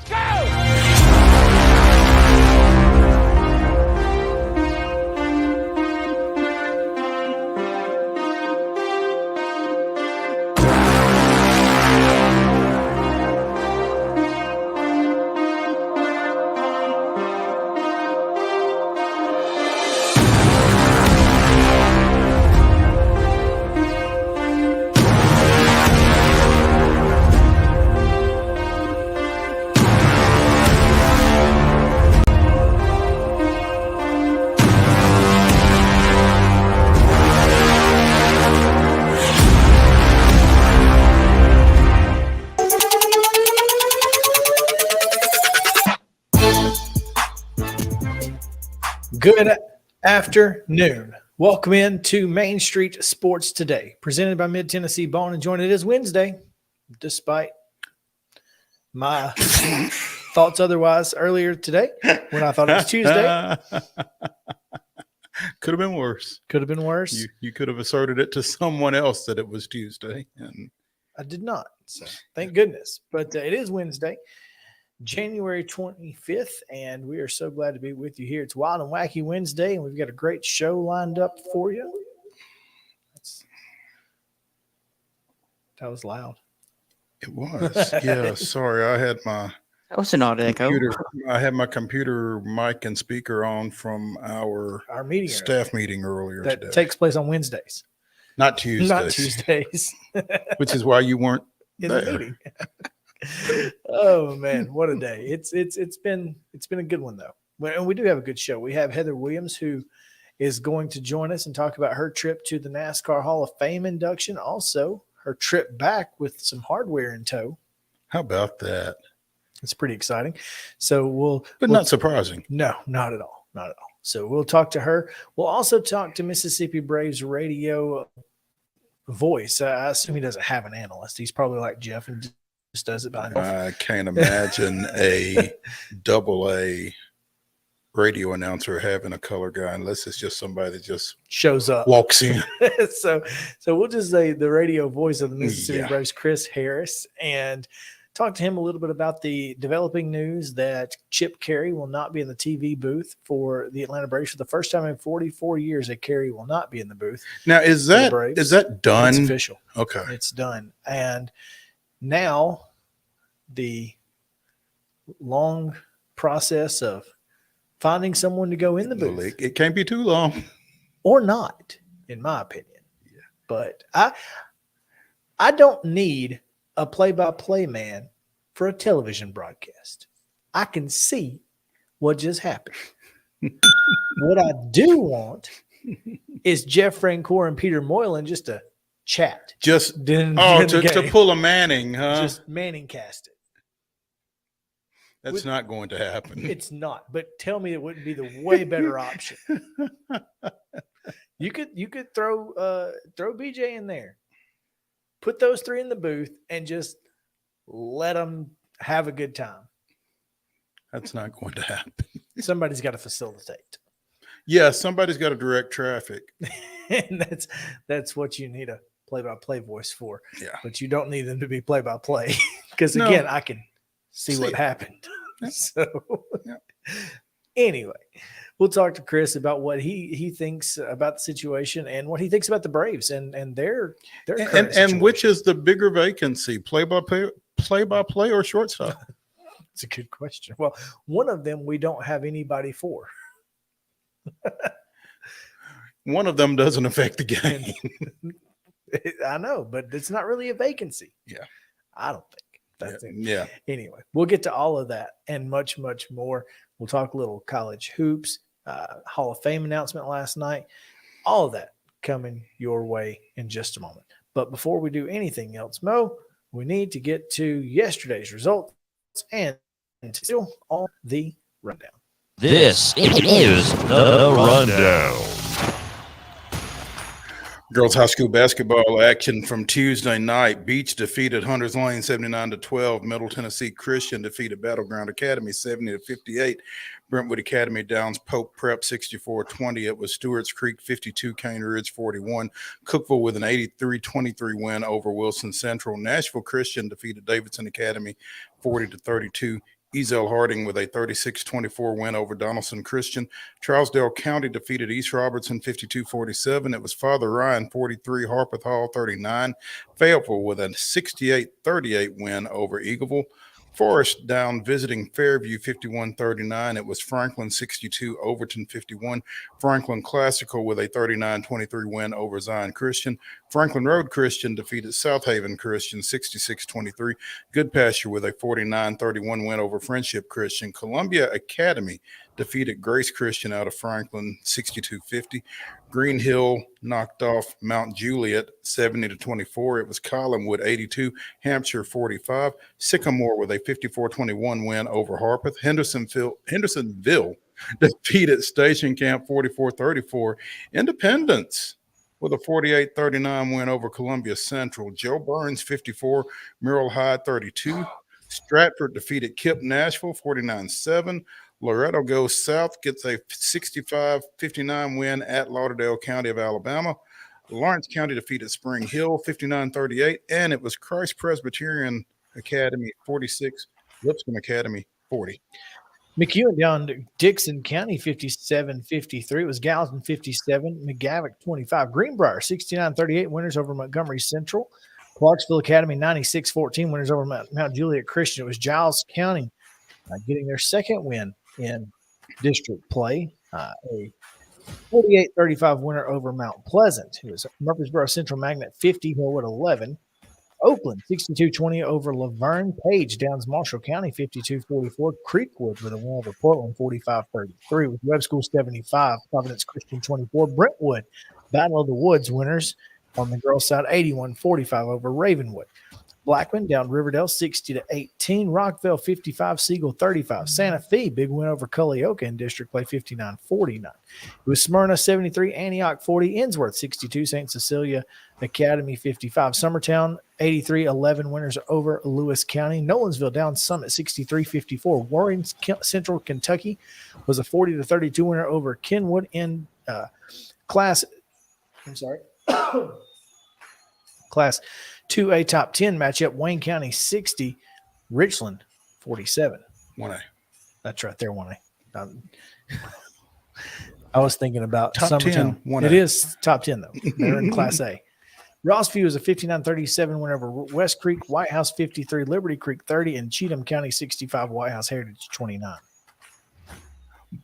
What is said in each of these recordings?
Let's go! Good afternoon. Welcome into Main Street Sports Today, presented by Mid-Tennessee Bone and Joint. It is Wednesday, despite my thoughts otherwise earlier today when I thought it was Tuesday. Could have been worse. Could have been worse. You could have asserted it to someone else that it was Tuesday. And I did not, so thank goodness. But it is Wednesday, January 25th, and we are so glad to be with you here. It's Wild and Wacky Wednesday, and we've got a great show lined up for you. That was loud. it was. Yeah, sorry. I had my That was an odd echo. I had my computer mic and speaker on from our meeting staff meeting earlier that today. takes place on Wednesdays. Not Tuesdays. Not Tuesdays. Which is why you weren't In there. the meeting. Oh man, what a day. It's been a good one though. And we do have a good show. We have Heather Williams, who is going to join us and talk about her trip to the NASCAR Hall of Fame induction. Also, her trip back with some hardware in tow. How about that? It's pretty exciting. So But not surprising. No, not at all. Not at all. So we'll talk to her. We'll also talk to Mississippi Braves radio voice. I assume he doesn't have an analyst. He's probably like Jeff and just does it by himself. I can't imagine a AA radio announcer having a color guy unless it's just somebody that just shows up, walks in. so we'll just say the radio voice of the Mississippi Yeah. Braves, Chris Harris, and talk to him a little bit about the developing news that Chip Carey will not be in the TV booth for the Atlanta Braves for the first time in 44 years. That Carey will not be in the booth. Now, is that done? It's official. Okay. It's done. And now the long process of finding someone to go in the booth, It can't be too long. or not, in my opinion. Yeah. But I don't need a play-by-play man for a television broadcast. I can see what just happened. What I do want is Jeff Francoeur and Peter Moylan just to chat. Just to pull a Manning, huh? Just Manning cast it. That's not going to happen. It's not, but tell me it wouldn't be the way better option. You could throw BJ in there, put those three in the booth, and just let them have a good time. That's not going to happen. Somebody's got to facilitate. Yeah, somebody's got to direct traffic. And that's what you need a play-by-play voice for. Yeah. But you don't need them to be play-by-play because, again, I can see what happened. Yeah. So Yeah. Anyway, we'll talk to Chris about what he thinks about the situation and what he thinks about the Braves and their current situation. Which is the bigger vacancy, play-by-play or shortstop? It's a good question. Well, one of them we don't have anybody for. One of them doesn't affect the game. I know, but it's not really a vacancy. Yeah. I don't think. That's it. Yeah. Anyway, we'll get to all of that and much, much more. We'll talk a little college hoops, Hall of Fame announcement last night, all of that coming your way in just a moment. But before we do anything else, Mo, we need to get to yesterday's results and still on the rundown. This is the Rundown. Girls high school basketball action from Tuesday night. Beach defeated Hunters Lane 79-12. Middle Tennessee Christian defeated Battleground Academy 70-58. Brentwood Academy downs Pope Prep 64-20. It was Stewart's Creek 52, Cane Ridge 41. Cookville with an 83-23 win over Wilson Central. Nashville Christian defeated Davidson Academy 40-32. Ezel Harding with a 36-24 win over Donaldson Christian. Trousdale County defeated East Robertson 52-47. It was Father Ryan 43, Harpeth Hall 39. Fayetteville with a 68-38 win over Eagleville. Forest down visiting Fairview 51-39. It was Franklin 62, Overton 51. Franklin Classical with a 39-23 win over Zion Christian. Franklin Road Christian defeated South Haven Christian 66-23. Good Pasture with a 49-31 win over Friendship Christian. Columbia Academy defeated Grace Christian out of Franklin 62-50. Green Hill knocked off Mount Juliet 70-24. It was Collinwood 82, Hampshire 45. Sycamore with a 54-21 win over Harpeth. Hendersonville defeated Station Camp 44-34. Independence with a 48-39 win over Columbia Central. Joe Burns 54, Merrill High 32. Stratford defeated Kip Nashville 49-7. Loretto goes south, gets a 65-59 win at Lauderdale County of Alabama. Lawrence County defeated Spring Hill 59-38, and it was Christ Presbyterian Academy 46, Lipscomb Academy 40. McEwen down to Dixon County 57-53. It was Gallatin 57, McGavock 25. Greenbrier 69-38 winners over Montgomery Central. Clarksville Academy 96-14 winners over Mount Juliet Christian. It was Giles County getting their second win in district play. A 48-35 winner over Mount Pleasant. It was Murfreesboro Central Magnet 50, Hillwood 11. Oakland 62-20 over Laverne. Page downs Marshall County 52-44. Creekwood with a win over Portland 45-33. With Webb School 75, Providence Christian 24. Brentwood Battle of the Woods winners on the girls' side 81-45 over Ravenwood. Blackman down Riverdale 60-18. Rockville 55, Siegel 35. Santa Fe big win over Culleoka in district play 59-49. It was Smyrna 73, Antioch 40, Innsworth 62, St. Cecilia Academy 55. Summertown 83-11 winners over Lewis County. Nolensville down Summit 63-54. Warren Central Kentucky was a 40-32 winner over Kenwood in class 2A top 10 matchup. Wayne County 60, Richland 47. 1A. That's right there, 1A. I was thinking about Top Summertown. 10, 1A. It is top 10, though. They're in Class A. Rossview is a 59-37 win over West Creek, White House 53, Liberty Creek 30, and Cheatham County 65, White House Heritage 29.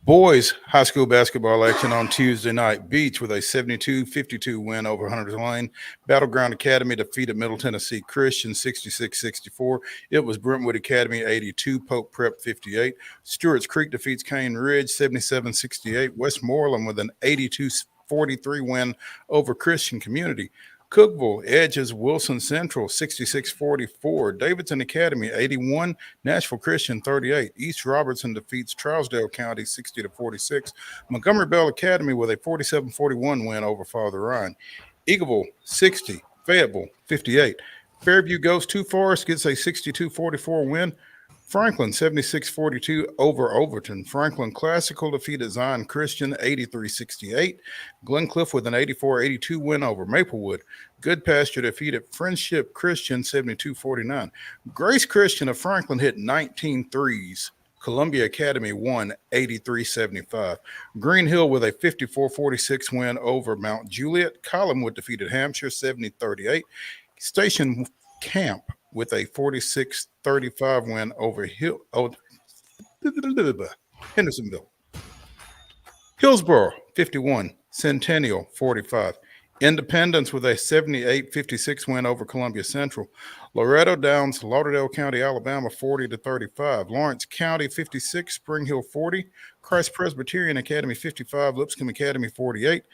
Boys high school basketball action on Tuesday night. Beach with a 72-52 win over Hunters Lane. Battleground Academy defeated Middle Tennessee Christian 66-64. It was Brentwood Academy 82, Pope Prep 58. Stewart's Creek defeats Cane Ridge 77-68. Westmoreland with an 82-43 win over Christian Community. Cookville edges Wilson Central 66-44. Davidson Academy 81. Nashville Christian 38. East Robertson defeats Trousdale County 60-46. Montgomery Bell Academy with a 47-41 win over Father Ryan. Eagleville 60. Fayetteville 58. Fairview goes to Forest, gets a 62-44 win. Franklin 76-42 over Overton. Franklin Classical defeated Zion Christian 83-68. Glencliff with an 84-82 win over Maplewood. Good Pasture defeated Friendship Christian 72-49. Grace Christian of Franklin hit 19 threes. Columbia Academy won 83-75. Green Hill with a 54-46 win over Mount Juliet. Collinwood defeated Hampshire 70-38. Station Camp with a 46-35 win over Hendersonville. Hillsboro 51, Centennial 45. Independence with a 78-56 win over Columbia Central. Loretto downs Lauderdale County, Alabama 40-35. Lawrence County 56, Spring Hill 40. Christ Presbyterian Academy 55, Lipscomb Academy 48.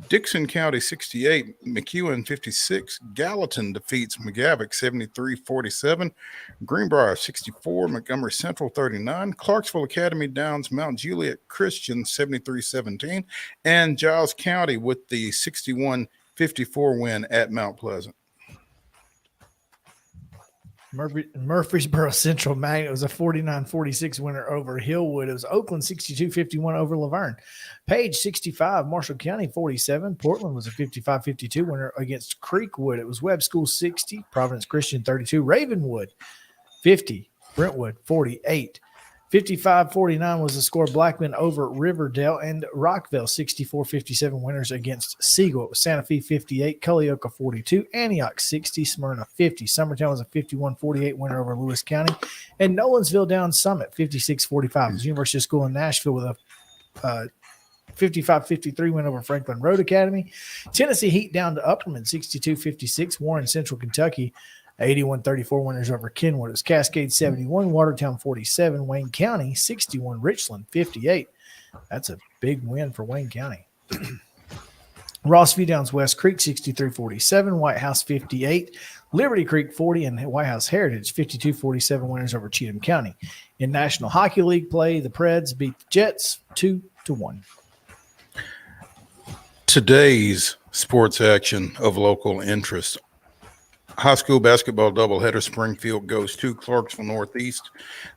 Dixon County 68, McEwen 56. Gallatin defeats McGavock 73-47. Greenbrier 64, Montgomery Central 39. Clarksville Academy downs Mount Juliet Christian 73-17. And Giles County with the 61-54 win at Mount Pleasant. Murfreesboro Central Magnet was a 49-46 winner over Hillwood. It was Oakland 62-51 over Laverne. Page 65, Marshall County 47. Portland was a 55-52 winner against Creekwood. It was Webb School 60, Providence Christian 32, Ravenwood 50, Brentwood 48. 55-49 was the score. Blackman over Riverdale, and Rockville 64-57 winners against Siegel. It was Santa Fe 58, Culleoka 42, Antioch 60, Smyrna 50. Summertown was a 51-48 winner over Lewis County, and Nolensville down Summit 56-45. It was University of School in Nashville with a 55-53 win over Franklin Road Academy. Tennessee Heat down to Upperman 62-56. Warren Central Kentucky 81-34 winners over Kenwood. It was Cascade 71, Watertown 47, Wayne County 61, Richland 58. That's a big win for Wayne County. Rossview Downs West Creek 63-47, White House 58, Liberty Creek 40, and White House Heritage 52-47 winners over Cheatham County. In National Hockey League play, the Preds beat the Jets 2-1. Today's sports action of local interest. High school basketball doubleheader. Springfield goes to Clarksville Northeast.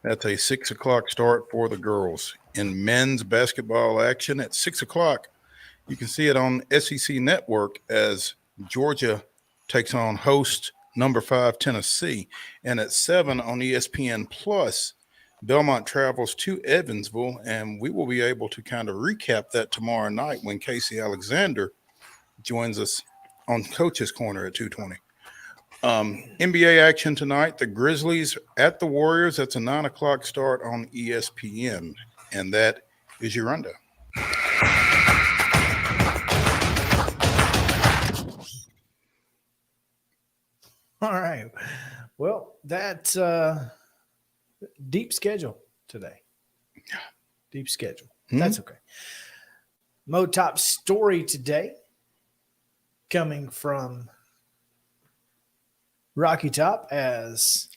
That's a 6 o'clock start for the girls. In men's basketball action at 6 o'clock, you can see it on SEC Network as Georgia takes on host number 5 Tennessee. And at 7 on ESPN Plus, Belmont travels to Evansville, and we will be able to kind of recap that tomorrow night when Casey Alexander joins us on Coach's Corner at 2:20. NBA action tonight, the Grizzlies at the Warriors. That's a 9 o'clock start on ESPN. And that is your rundown. All right. Well, that's deep schedule today. Deep schedule. That's okay. Mo top story today coming from Rocky Top as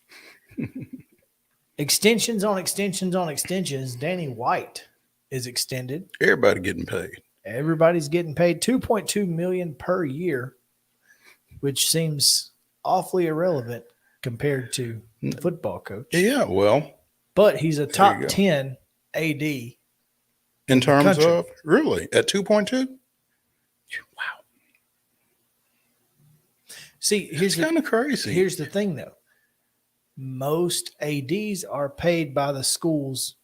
extensions on extensions on extensions. Danny White is extended. Everybody getting paid. Everybody's getting paid $2.2 million per year, which seems awfully irrelevant compared to the football coach. Yeah, well. But he's a top 10 AD. In terms of, really, at 2.2? Wow. See, it's kind of crazy. Here's the thing, though. Most ADs are paid by the schools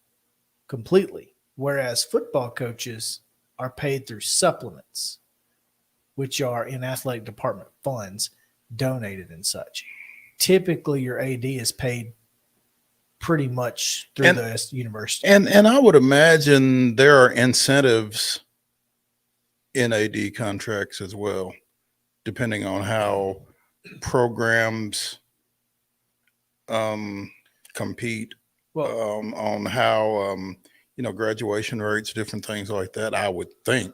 completely, whereas football coaches are paid through supplements, which are in athletic department funds donated and such. Typically, your AD is paid pretty much through the university. And I would imagine there are incentives in AD contracts as well, depending on how programs compete, on how graduation rates, different things like that. I would think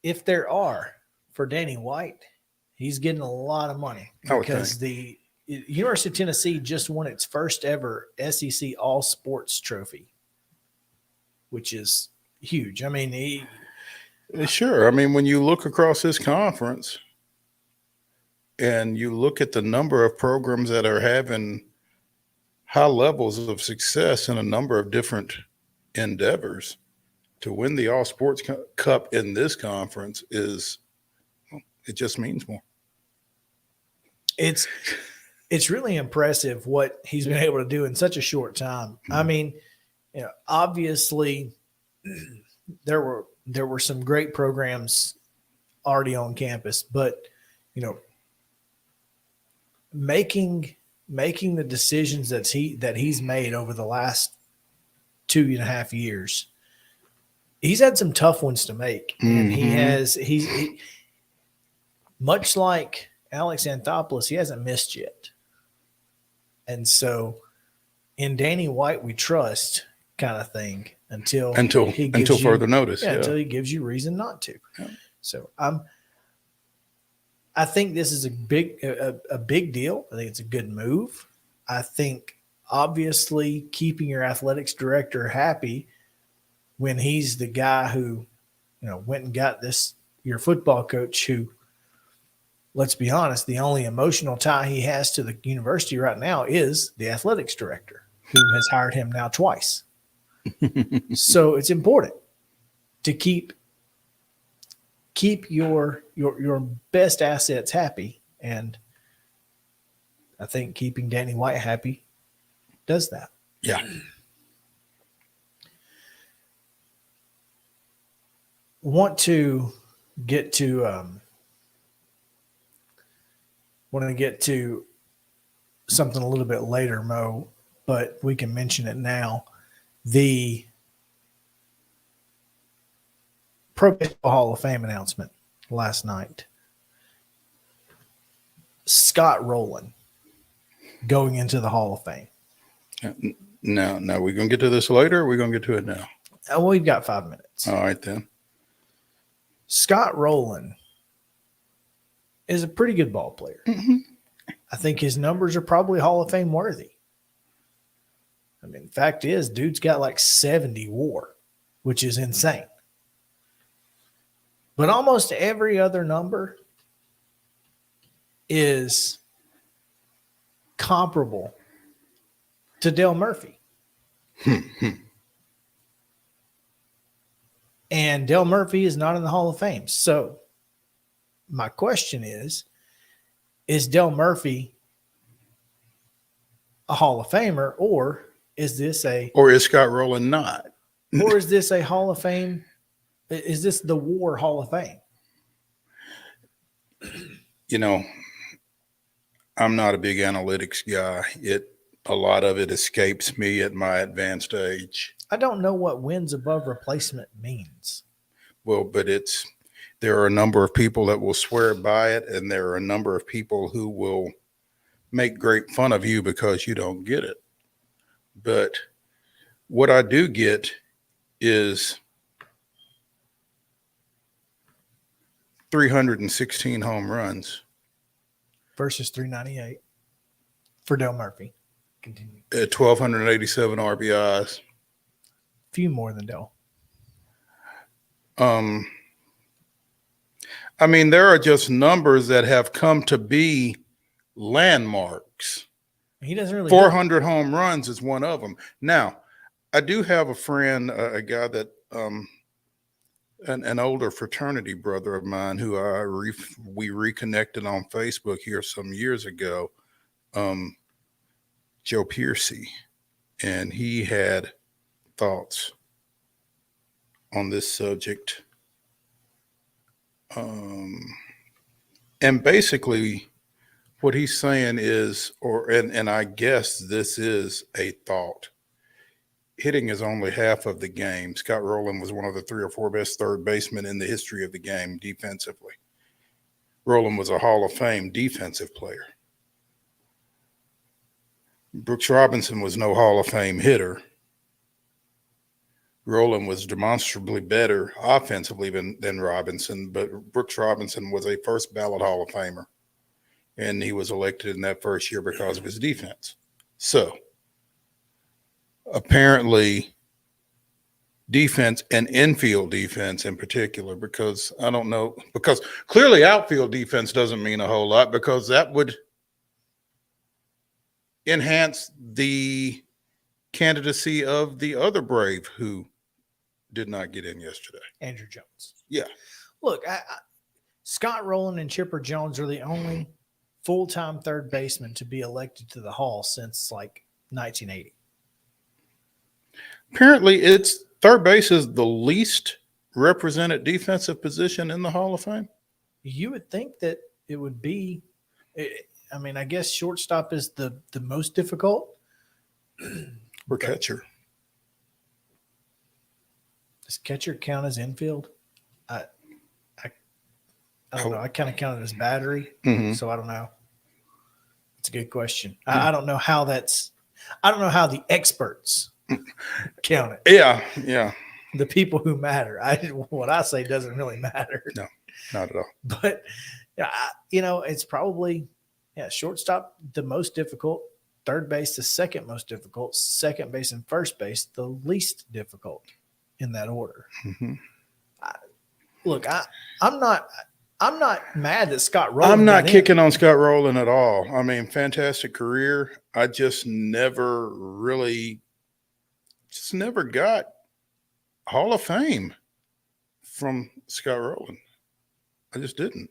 if there are for Danny White, he's getting a lot of money because the University of Tennessee just won its first ever SEC All Sports Trophy, which is huge. I mean, sure. I mean, when you look across this conference and you look at the number of programs that are having high levels of success in a number of different endeavors, to win the All Sports Cup in this conference it just means more. It's really impressive what he's been able to do in such a short time. I mean, obviously there were some great programs already on campus, but making the decisions that he's made over the last 2.5 years, he's had some tough ones to make, and he's much like Alex Anthopoulos, he hasn't missed yet. And so in Danny White, we trust kind of thing until further notice. Until he gives you reason not to. Yeah. So I think this is a big deal. I think it's a good move. I think obviously keeping your athletics director happy when he's the guy who, went and got your football coach who, let's be honest, the only emotional tie he has to the university right now is the athletics director, who has hired him now twice. So it's important to keep your best assets happy, and I think keeping Danny White happy does that. Yeah. want to get to something a little bit later, Mo, but we can mention it now. The Pro Baseball Hall of Fame announcement last night. Scott Rowland going into the Hall of Fame. Now, we're going to get to this later, or we're going to get to it now? We've got 5 minutes. All right, then. Scott Rowland is a pretty good ball player. Mm-hmm. I think his numbers are probably Hall of Fame worthy. I mean, the fact is, dude's got like 70 WAR, which is insane. But almost every other number is comparable to Dale Murphy. And Dale Murphy is not in the Hall of Fame. So my question is Dale Murphy a Hall of Famer, or is this or is Scott Rowland not? Or is this a Hall of Fame? Is this the WAR Hall of Fame? You know, I'm not a big analytics guy. A lot of it escapes me at my advanced age. I don't know what wins above replacement means. Well, but there are a number of people that will swear by it, and there are a number of people who will make great fun of you because you don't get it. But what I do get is 316 home runs versus 398 for Dale Murphy. Continue. 1,287 RBIs. Few more than Dale. I mean, there are just numbers that have come to be landmarks. He doesn't really. 400 home runs is one of them. Now, I do have a friend, a guy that, an older fraternity brother of mine who we reconnected on Facebook here some years ago, Joe Piercy, and he had thoughts on this subject. And basically what he's saying is, and I guess this is a thought, hitting is only half of the game. Scott Rowland was one of the 3 or 4 best third basemen in the history of the game defensively. Rowland was a Hall of Fame defensive player. Brooks Robinson was no Hall of Fame hitter. Rowland was demonstrably better offensively than Robinson, but Brooks Robinson was a first ballot Hall of Famer, and he was elected in that first year because of his defense. So apparently defense and infield defense in particular, because I don't know, because clearly outfield defense doesn't mean a whole lot, because that would enhance the candidacy of the other Brave who did not get in yesterday. Andrew Jones. Yeah. Look, Scott Rowland and Chipper Jones are the only full-time third baseman to be elected to the Hall since like 1980. Apparently, it's third base is the least represented defensive position in the Hall of Fame. You would think that it would be. I mean, I guess shortstop is the most difficult. Or catcher. Does catcher count as infield? I don't know. I kind of count it as battery, so I don't know. It's a good question. I don't know how that's. I don't know how the experts count it. Yeah. The people who matter. What I say doesn't really matter. No, not at all. But it's probably shortstop the most difficult, third base the second most difficult, second base and first base the least difficult in that order. Mm-hmm. I'm not mad that Scott Rowland. I'm not kicking on Scott Rowland at all. I mean, fantastic career. I just never got Hall of Fame from Scott Rowland. I just didn't.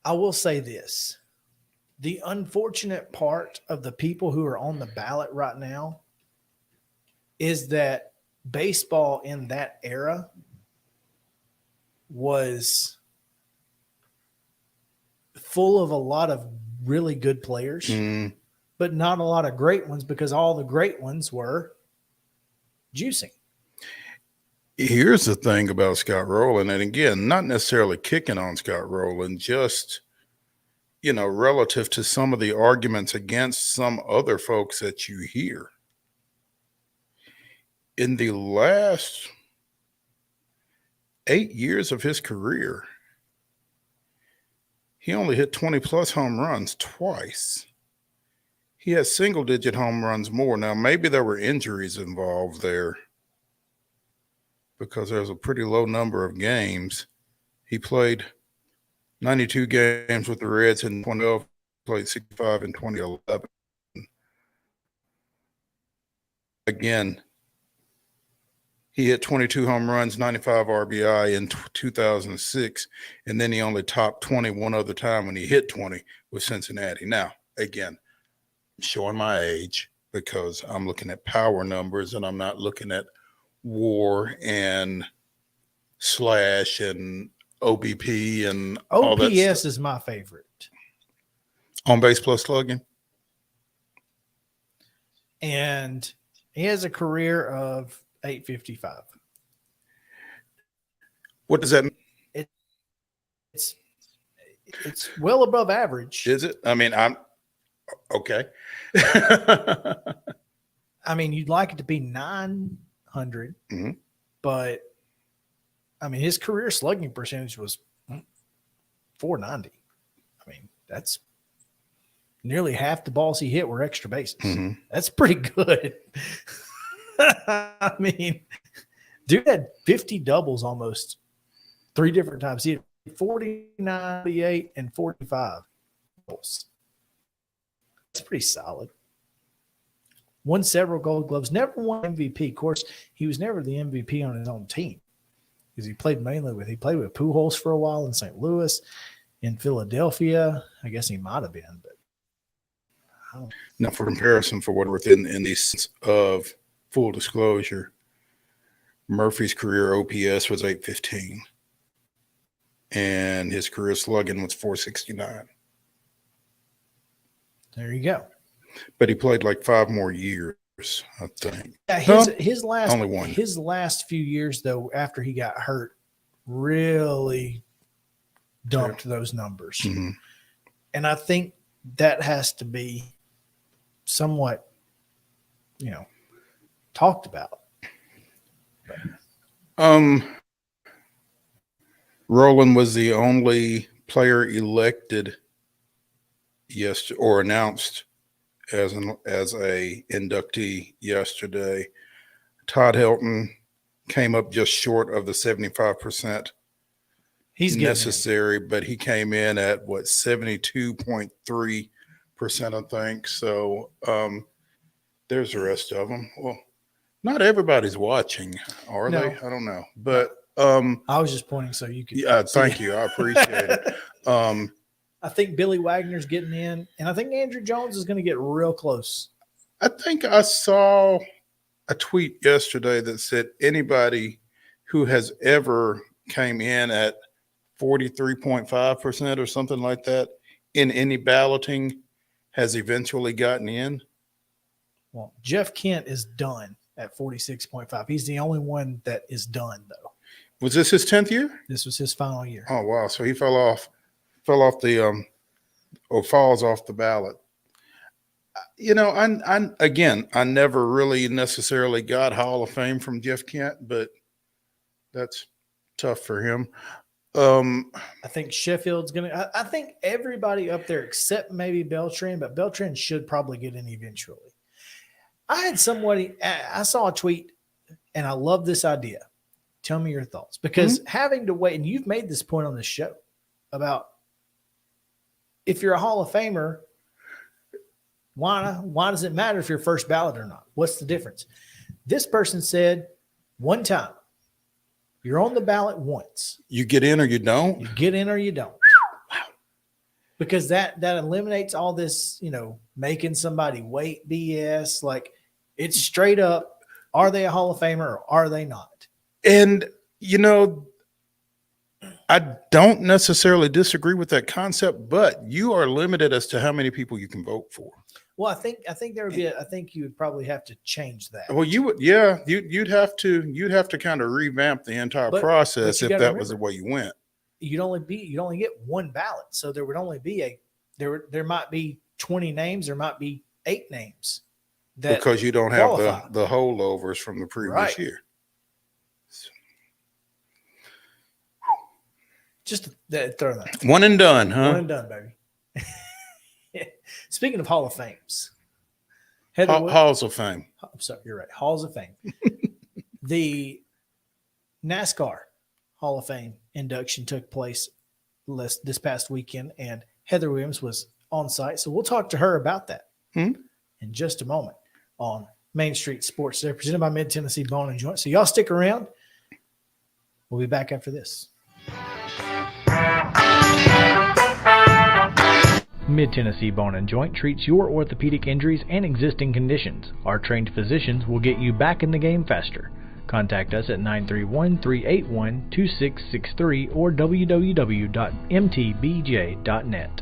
I will say this. The unfortunate part of the people who are on the ballot right now is that baseball in that era was full of a lot of really good players, but not a lot of great ones because all the great ones were juicing. Here's the thing about Scott Rowland, and again, not necessarily kicking on Scott Rowland, just, relative to some of the arguments against some other folks that you hear. In the last 8 years of his career, he only hit 20-plus home runs twice. He has single-digit home runs more. Now, maybe there were injuries involved there because there's a pretty low number of games. He played 92 games with the Reds in 2012, played 65 in 2011. Again, he hit 22 home runs, 95 RBI in 2006, and then he only topped 20 one other time when he hit 20 with Cincinnati. Now, again, I'm showing my age because I'm looking at power numbers and I'm not looking at WAR and slash and OBP and all that OPS stuff. is my favorite. On base plus slugging. And he has a career of 855. What does that mean? It's well above average. Is it? I mean, I'm okay. I mean, you'd like it to be 900, but I mean, his career slugging percentage was 490. I mean, that's nearly half the balls he hit were extra bases. That's pretty good. I mean, dude had 50 doubles almost 3 different times. He had 49, 48, and 45 doubles. That's pretty solid. Won several Gold Gloves. Never won MVP. Of course, he was never the MVP on his own team because he played with Pujols for a while in St. Louis, in Philadelphia. I guess he might have been, but I don't know. Now, for comparison, for what we're in the sense of full disclosure, Murphy's career OPS was 815, and his career slugging was 469. There you go. But he played like 5 more years, I think. Yeah, his last only one. His last few years, though, after he got hurt, really dumped those numbers. And I think that has to be somewhat, talked about. Rowland was the only player elected or announced as a inductee yesterday. Todd Helton came up just short of the 75% He's necessary, but he came in at 72.3%, I think. So there's the rest of them. Well, not everybody's watching, are they? I don't know, but I was just pointing so you could. Yeah, thank you. I appreciate it. I think Billy Wagner's getting in, and I think Andrew Jones is going to get real close. I think I saw a tweet yesterday that said anybody who has ever came in at 43.5% or something like that in any balloting has eventually gotten in. Well, Jeff Kent is done at 46.5. He's the only one that is done, though. Was this his 10th year? This was his final year. Oh, wow. So he falls off the ballot. I never really necessarily got Hall of Fame from Jeff Kent, but that's tough for him. I think Sheffield's going to – I think everybody up there except maybe Beltran, but Beltran should probably get in eventually. I saw a tweet, and I love this idea. Tell me your thoughts. Because having to wait – and you've made this point on this show about if you're a Hall of Famer, why does it matter if you're first ballot or not? What's the difference? This person said one time, you're on the ballot once. You get in or you don't? You get in or you don't. Wow. Because that eliminates all this, making somebody wait BS. Like, it's straight up, are they a Hall of Famer or are they not? And, I don't necessarily disagree with that concept, but you are limited as to how many people you can vote for. Well, I think there would be. I think you would probably have to change that. Well, you would, yeah, you'd have to kind of revamp the entire process you if gotta that was remember, the way you went. You'd only get one ballot, so there would only be there might be 20 names, there might be 8 names that Because you don't qualify. have the holdovers from the previous year. Just throw that. One and done, huh? One and done, baby. Speaking of Hall of Fames, Heather Halls of Fame. I'm sorry, you're right. Halls of Fame. The NASCAR Hall of Fame induction took place this past weekend, and Heather Williams was on site. So we'll talk to her about that in just a moment on Main Street Sports. They're presented by Mid Tennessee Bone and Joint. So y'all stick around. We'll be back after this. Mid-Tennessee Bone and Joint treats your orthopedic injuries and existing conditions. Our trained physicians will get you back in the game faster. Contact us at 931-381-2663 or www.mtbj.net.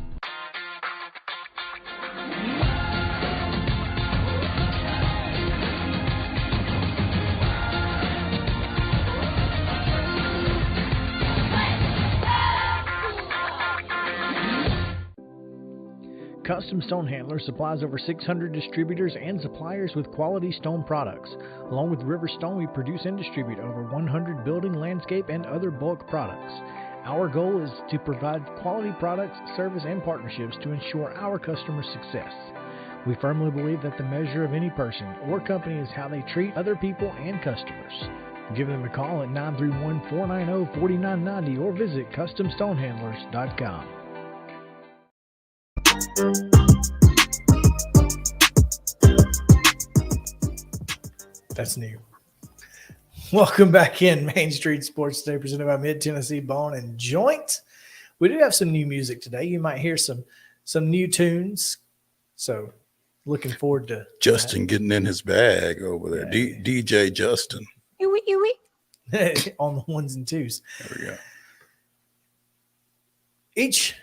Custom Stone Handlers supplies over 600 distributors and suppliers with quality stone products. Along with River Stone, we produce and distribute over 100 building, landscape, and other bulk products. Our goal is to provide quality products, service, and partnerships to ensure our customers' success. We firmly believe that the measure of any person or company is how they treat other people and customers. Give them a call at 931-490-4990 or visit CustomStonehandlers.com. That's new. Welcome back in Main Street Sports Today, presented by Mid Tennessee Bone and Joint. We do have some new music today. You might hear some new tunes. So looking forward to Justin getting in his bag over there. Yeah. DJ Justin. on the ones and twos. There we go. Each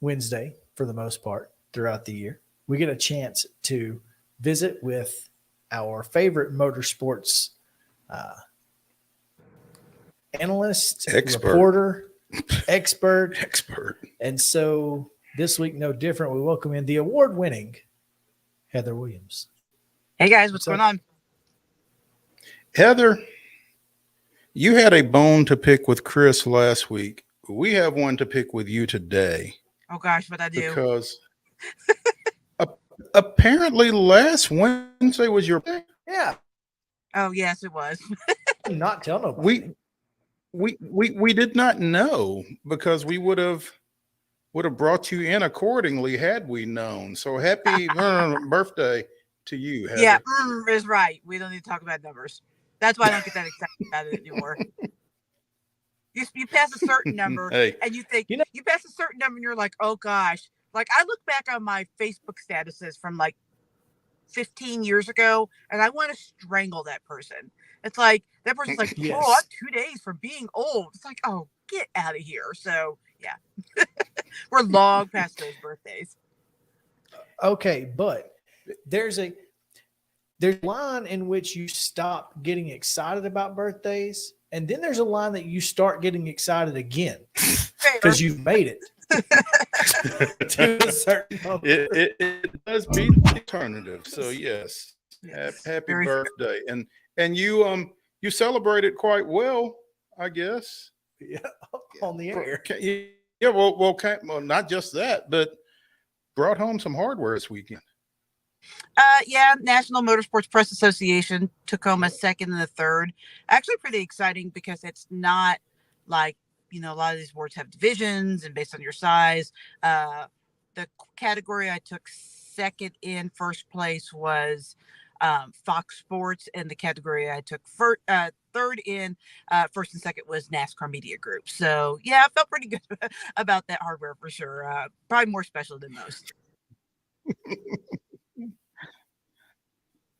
Wednesday, for the most part, throughout the year, we get a chance to visit with our favorite motorsports analyst, reporter, expert. And so this week, no different. We welcome in the award-winning Heather Williams. Hey guys, what's going on? Heather, you had a bone to pick with Chris last week. We have one to pick with you today. Oh gosh, what I do? Because apparently last Wednesday was your pick. Yeah. Oh yes, it was. Not tell nobody. We did not know, because we would have brought you in accordingly had we known. So happy birthday to you, Heather. Yeah, is right. We don't need to talk about numbers. That's why I don't get that excited about it anymore. You pass a certain number, and you think you pass a certain number, and you're like, oh gosh. Like I look back on my Facebook statuses from like 15 years ago, and I want to strangle that person. It's like that person's like, Yes. oh, I'm 2 days from being old. It's like, oh, get out of here. So yeah, we're long past those birthdays. Okay, but there's a line in which you stop getting excited about birthdays, and then there's a line that you start getting excited again because you've made it to a certain moment. It does beat the alternative. So yes, happy birthday, and you celebrated quite well, I guess. Yeah, on the air. Yeah, well, not just that, but brought home some hardware this weekend. Yeah, National Motorsports Press Association took home a second and a third. Actually pretty exciting because it's not like, a lot of these awards have divisions and based on your size. The category I took second in, first place was Fox Sports, and the category I took third in, first and second was NASCAR Media Group. So yeah, I felt pretty good about that hardware for sure. Probably more special than most.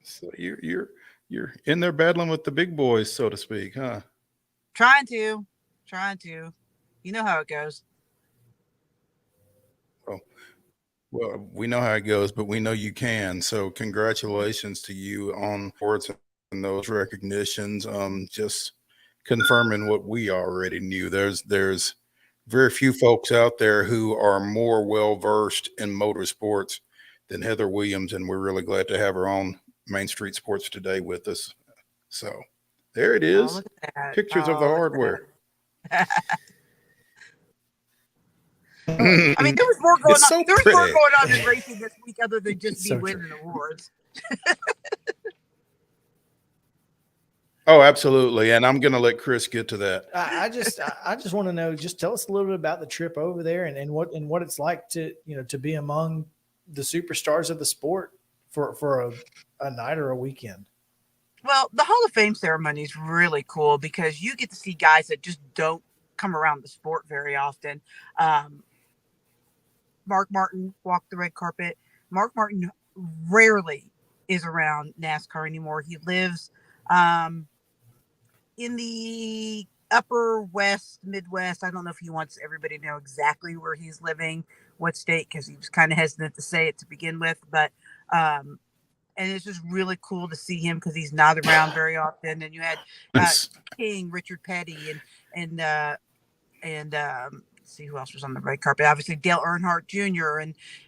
So you're in there battling with the big boys, so to speak, huh? Trying to. You know how it goes. Well, we know how it goes, but we know you can. So congratulations to you on awards and those recognitions. Just confirming what we already knew. There's very few folks out there who are more well versed in motorsports than Heather Williams, and we're really glad to have her on Main Street Sports Today with us. So there it Oh, is. look at that. Pictures of the Oh, look at hardware. that. I mean, there was more going It's on. so There was more pretty. going on in racing this week other than just It's me so winning true. awards. Oh, absolutely. And I'm going to let Chris get to that. I just want to know. Just tell us a little bit about the trip over there and what it's like to to be among the superstars of the sport for a night or a weekend. Well, the Hall of Fame ceremony is really cool because you get to see guys that just don't come around the sport very often. Mark Martin walked the red carpet. Mark Martin rarely is around NASCAR anymore. He lives in the upper west, Midwest. I don't know if he wants everybody to know exactly where he's living, what state, because he was kind of hesitant to say it to begin with. But and it's just really cool to see him because he's not around very often. And you had King, Richard Petty, and let's see who else was on the red carpet. Obviously Dale Earnhardt Jr.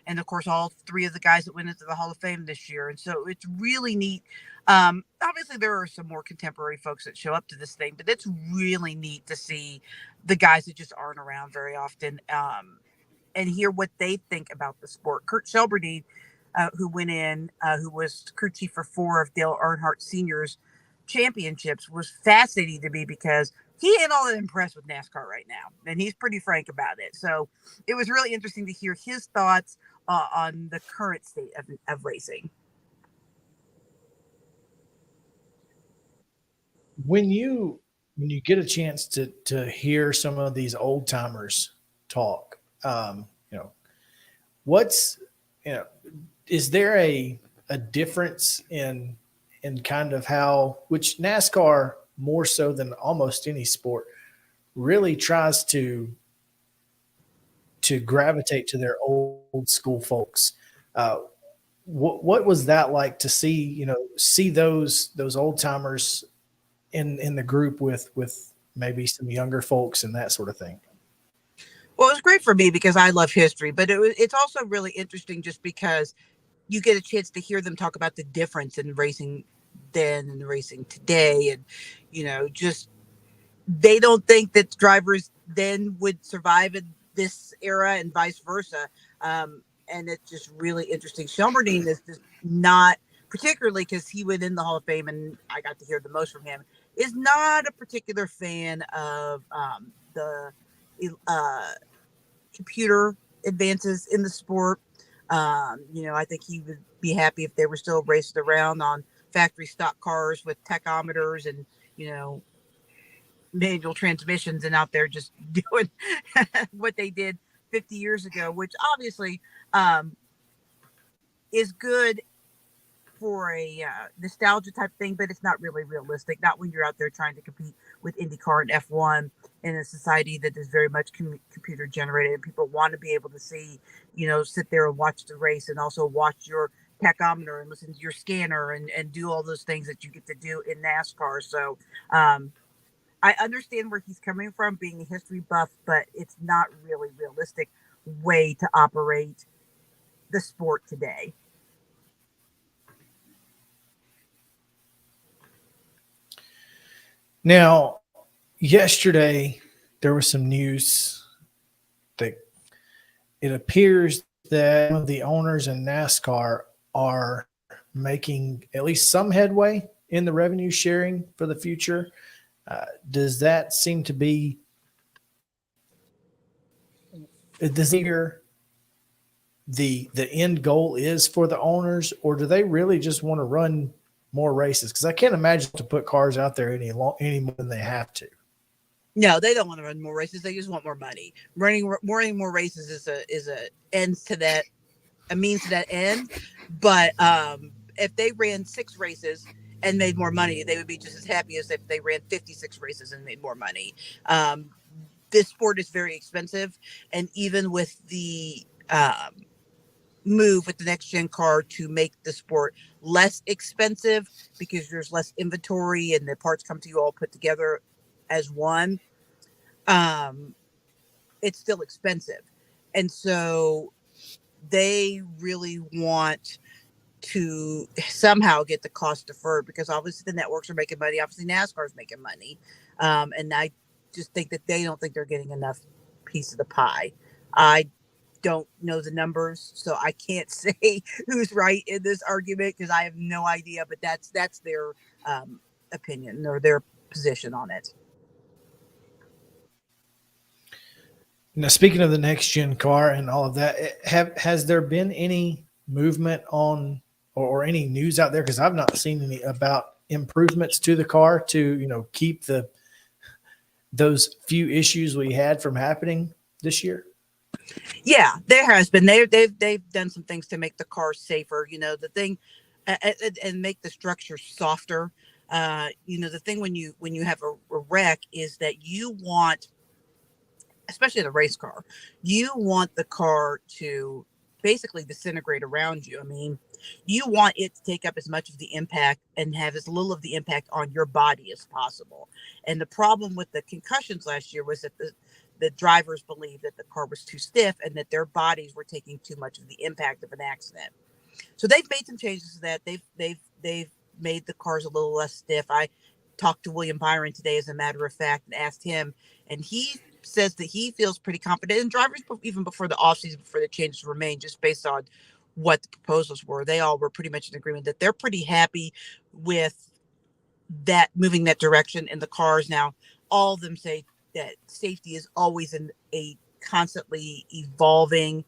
and of course all three of the guys that went into the Hall of Fame this year. And so it's really neat. Obviously there are some more contemporary folks that show up to this thing, but it's really neat to see the guys that just aren't around very often and hear what they think about the sport. Kurt Shelberdine, who went in, who was crew chief for 4 of Dale Earnhardt Sr.'s championships, was fascinating to me because he ain't all that impressed with NASCAR right now, and he's pretty frank about it. So it was really interesting to hear his thoughts on the current state of racing. When you get a chance to hear some of these old timers talk, what's is there a difference in kind of how, which NASCAR more so than almost any sport really tries to gravitate to their old school folks. What was that like to see those old timers in the group with maybe some younger folks and that sort of thing? Well, it was great for me because I love history, but it's also really interesting just because you get a chance to hear them talk about the difference in racing then and racing today. And, just they don't think that drivers then would survive in this era and vice versa. And it's just really interesting. Shelberdine is just not, particularly because he went in the Hall of Fame and I got to hear the most from him, is not a particular fan of the computer advances in the sport. I think he would be happy if they were still racing around on factory stock cars with tachometers and, manual transmissions and out there just doing what they did 50 years ago, which obviously is good for a nostalgia type thing, but it's not really realistic. Not when you're out there trying to compete with IndyCar and F1 in a society that is very much computer generated, and people want to be able to see, sit there and watch the race and also watch your tachometer and listen to your scanner and do all those things that you get to do in NASCAR. So I understand where he's coming from, being a history buff, but it's not really realistic way to operate the sport today. Now, yesterday there was some news that it appears that some of the owners in NASCAR are making at least some headway in the revenue sharing for the future. Does that seem to be this year the end goal is for the owners, or do they really just want to run more races? Because I can't imagine to put cars out there any more than they have to. No, they don't want to run more races. They just want more money. Running more races is a ends to that, a means to that end. But if they ran 6 races and made more money, they would be just as happy as if they ran 56 races and made more money. this sport is very expensive, and even with the move with the next gen car to make the sport less expensive because there's less inventory and the parts come to you all put together as one, it's still expensive. And so they really want to somehow get the cost deferred, because obviously the networks are making money, obviously NASCAR is making money, and I just think that they don't think they're getting enough piece of the pie. I don't know the numbers, so I can't say who's right in this argument because I have no idea, but that's their opinion or their position on it. Now, speaking of the next gen car and all of that, has there been any movement on or any news out there? Because I've not seen any about improvements to the car to keep those few issues we had from happening this year. Yeah, there has been. They've done some things to make the car safer. The thing, and make the structure softer. The thing when you have a wreck is that you want, especially the race car, you want the car to basically disintegrate around you. I mean, you want it to take up as much of the impact and have as little of the impact on your body as possible. And the problem with the concussions last year was that the drivers believed that the car was too stiff and that their bodies were taking too much of the impact of an accident. So they've made some changes to that. They've made the cars a little less stiff. I talked to William Byron today, as a matter of fact, and asked him, and he says that he feels pretty confident. And drivers, even before the offseason, before the changes were made, just based on what the proposals were, they all were pretty much in agreement that they're pretty happy with that, moving that direction in the cars. Now, all of them say that safety is always a constantly evolving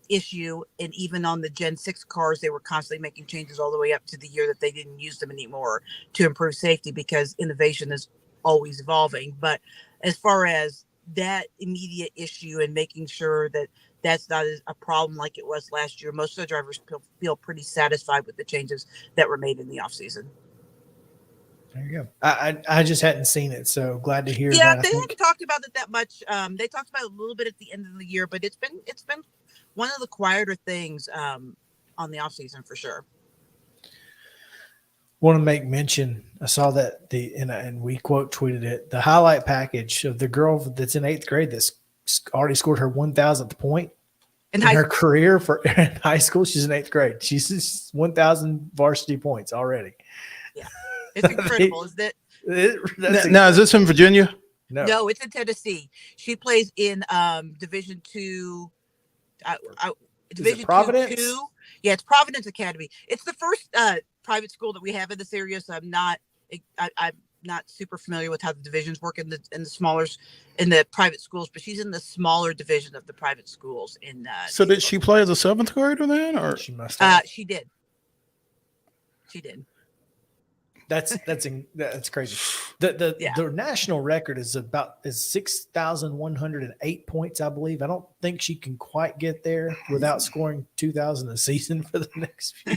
issue. And even on the Gen 6 cars, they were constantly making changes all the way up to the year that they didn't use them anymore to improve safety, because innovation is always evolving. But as far as that immediate issue and making sure that that's not a problem like it was last year, most of the drivers feel pretty satisfied with the changes that were made in the offseason. There you go. I just hadn't seen it, so glad to hear that. Yeah, they haven't talked about it that much. They talked about it a little bit at the end of the year, but it's been one of the quieter things on the offseason for sure. Want to make mention, I saw that and we quote tweeted it, the highlight package of the girl that's in 8th grade that's already scored her 1,000th point in her career for in high school. She's in 8th grade. She's 1,000 varsity points already. Yeah, it's incredible, isn't it? Now, is this in Virginia? No, it's in Tennessee. She plays in Division II. Division Providence? 2. Yeah, it's Providence Academy. It's the first private school that we have in this area, so I'm not super familiar with how the divisions work in the private schools, but she's in the smaller division of the private schools in So did she play as a 7th grader then, or she must have? She did. That's crazy. The national record is 6,108 points, I believe. I don't think she can quite get there without scoring 2,000 a season for the next few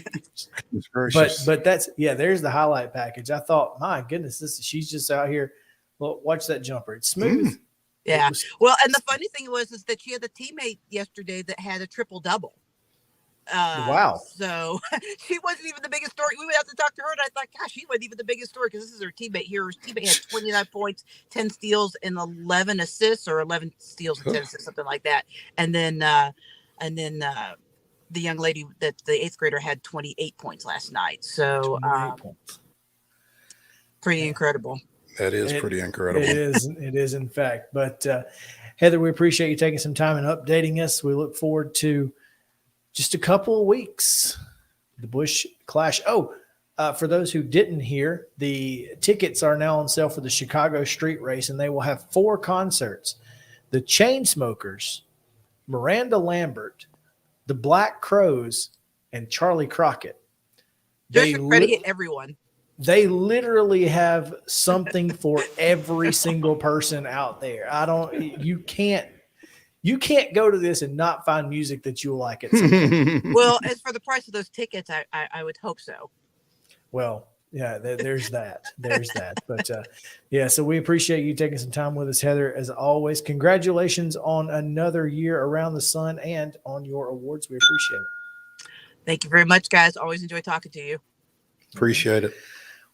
years. But there's the highlight package. I thought, my goodness, she's just out here. Well, watch that jumper. It's smooth. Yeah. Well, and the funny thing is that she had a teammate yesterday that had a triple-double. Wow. So she wasn't even the biggest story. We went out to talk to her, and I thought, gosh, she wasn't even the biggest story, because this is her teammate here. Her teammate had 29 points, 10 steals, and 11 assists, or 11 steals and 10 assists, something like that. And then the young lady, that the 8th grader, had 28 points last night. So pretty incredible. That is pretty incredible. It is in fact. But Heather, we appreciate you taking some time and updating us. We look forward to just a couple of weeks, the Busch Clash. For those who didn't hear, the tickets are now on sale for the Chicago Street Race, and they will have 4 concerts: the Chainsmokers, Miranda Lambert, the Black Crowes, and Charlie Crockett. Just credit everyone. They literally have something for every single person out there. You can't go to this and not find music that you'll like at some point. Well, as for the price of those tickets, I would hope so. Well, Yeah, there's that. There's that. But yeah, so we appreciate you taking some time with us, Heather. As always, congratulations on another year around the sun and on your awards. We appreciate it. Thank you very much, guys. Always enjoy talking to you. Appreciate it.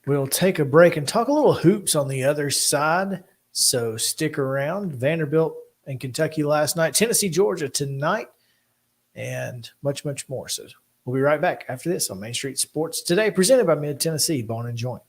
We'll take a break and talk a little hoops on the other side. So stick around. Vanderbilt and Kentucky last night, Tennessee, Georgia tonight, and much, much more. So we'll be right back after this on Main Street Sports Today, presented by Mid Tennessee Bone and Joint.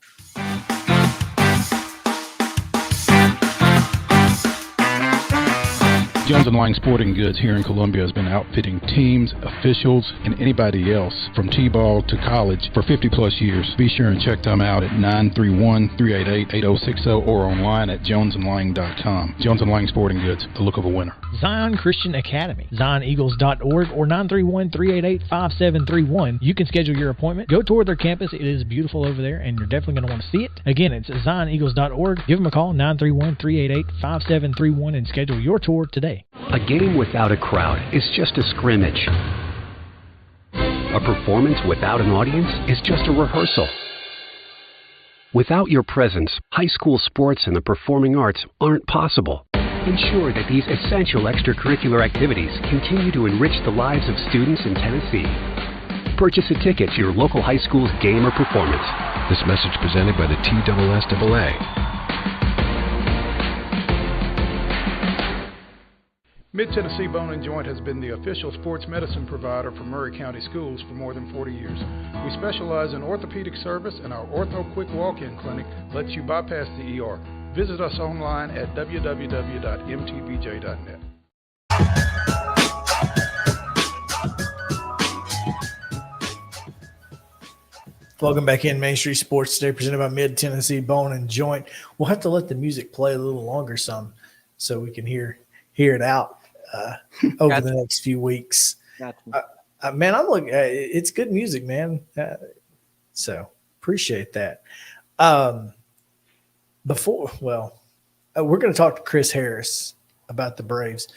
Jones & Lang Sporting Goods here in Columbia has been outfitting teams, officials, and anybody else from T-ball to college for 50-plus years. Be sure and check them out at 931-388-8060 or online at jonesandlang.com. Jones & Lang Sporting Goods, the look of a winner. Zion Christian Academy, zioneagles.org or 931-388-5731. You can schedule your appointment. Go tour their campus. It is beautiful over there, and you're definitely going to want to see it. Again, it's zioneagles.org. Give them a call, 931-388-5731, and schedule your tour today. A game without a crowd is just a scrimmage. A performance without an audience is just a rehearsal. Without your presence, high school sports and the performing arts aren't possible. Ensure that these essential extracurricular activities continue to enrich the lives of students in Tennessee. Purchase a ticket to your local high school's game or performance. This message presented by the TSSAA. Mid-Tennessee Bone and Joint has been the official sports medicine provider for Murray County Schools for more than 40 years. We specialize in orthopedic service, and our Ortho Quick Walk-In Clinic lets you bypass the ER. Visit us online at www.mtbj.net. Welcome back in Main Street Sports Today, presented by Mid Tennessee Bone and Joint. We'll have to let the music play a little longer so we can hear it out over the next few weeks. Man, I'm looking. It's good music, man. So appreciate that. We're going to talk to Chris Harris about the Braves,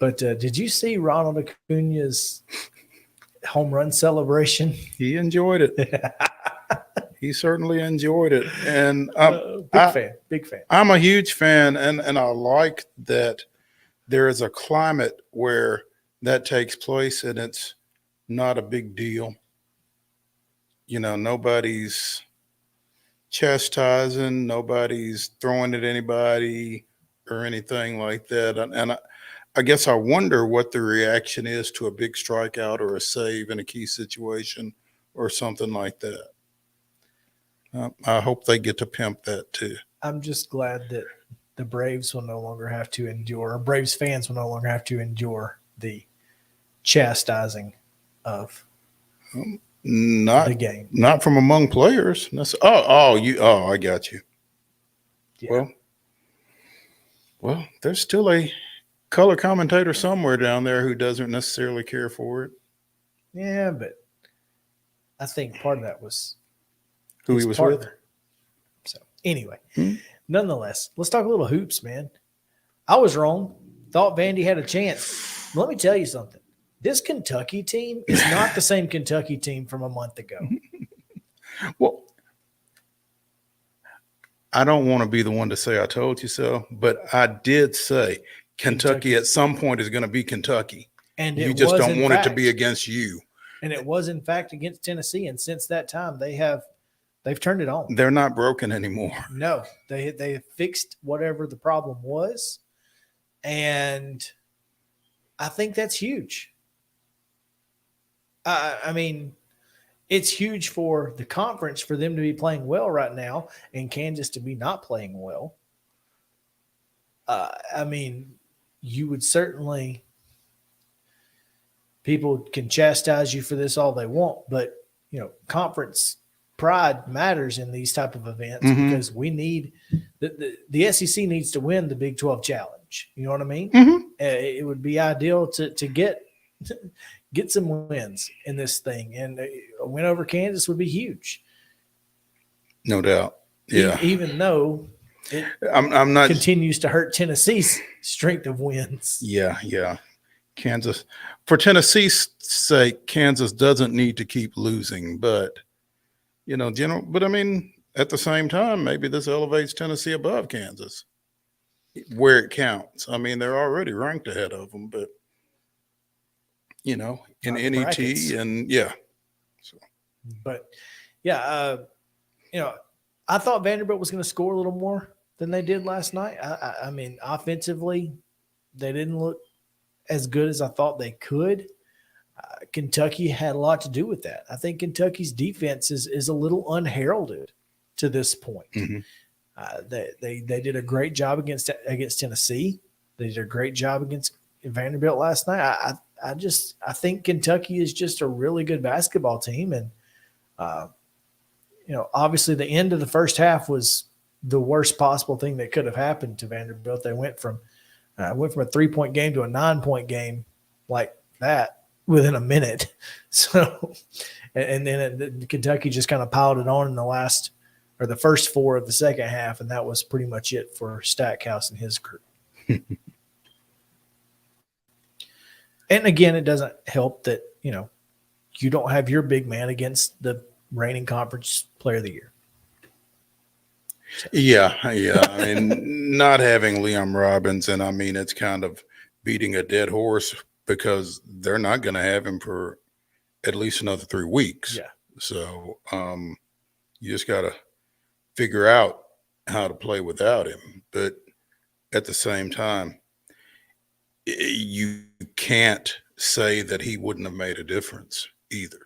but did you see Ronald Acuna's home run celebration? He enjoyed it. He certainly enjoyed it, and big fan. I'm a huge fan, and I like that there is a climate where that takes place and it's not a big deal. You know, nobody's chastising, nobody's throwing at anybody or anything like that. And I guess I wonder what the reaction is to a big strikeout or a save in a key situation or something like that. I hope they get to pimp that too. I'm just glad that the Braves will no longer have to endure, or Braves fans will no longer have to endure the chastising of the game. Not from among players. I got you. Yeah. Well, there's still a color commentator somewhere down there who doesn't necessarily care for it. Yeah, but I think part of that was who he was with. So anyway, nonetheless, let's talk a little hoops, man. I was wrong. Thought Vandy had a chance. Let me tell you something. This Kentucky team is not the same Kentucky team from a month ago. Well, I don't want to be the one to say I told you so, but I did say Kentucky at some point is going to be Kentucky. And you just don't want it to be against you. And it was, in fact, against Tennessee. And since that time, they've turned it on. They're not broken anymore. No, they fixed whatever the problem was. And I think that's huge. I mean, it's huge for the conference for them to be playing well right now and Kansas to be not playing well. I mean, you would certainly – people can chastise you for this all they want, but, you know, conference pride matters in these type of events because we need the SEC needs to win the Big 12 Challenge. You know what I mean? It would be ideal to get some wins in this thing, and a win over Kansas would be huge. No doubt. Yeah. Even though I'm not continues to hurt Tennessee's strength of wins. Yeah. Kansas, for Tennessee's sake, Kansas doesn't need to keep losing, but general. But I mean, at the same time, maybe this elevates Tennessee above Kansas where it counts. I mean, they're already ranked ahead of them, but in Not NET brackets. and yeah. So But yeah, I thought Vanderbilt was going to score a little more than they did last night. I mean, offensively, they didn't look as good as I thought they could. Kentucky had a lot to do with that. I think Kentucky's defense is a little unheralded to this point. Mhm. They did a great job against Tennessee. They did a great job against Vanderbilt last night. I think Kentucky is just a really good basketball team, and obviously the end of the first half was the worst possible thing that could have happened to Vanderbilt. They went from a 3-point game to a 9-point game like that within a minute. So, and then Kentucky just kind of piled it on in the first 4 of the second half, and that was pretty much it for Stackhouse and his crew. And again, it doesn't help that you don't have your big man against the reigning conference player of the year. Yeah. I mean, not having Liam Robinson, I mean, it's kind of beating a dead horse because they're not going to have him for at least another 3 weeks. Yeah. So you just got to figure out how to play without him. But at the same time, you can't say that he wouldn't have made a difference either.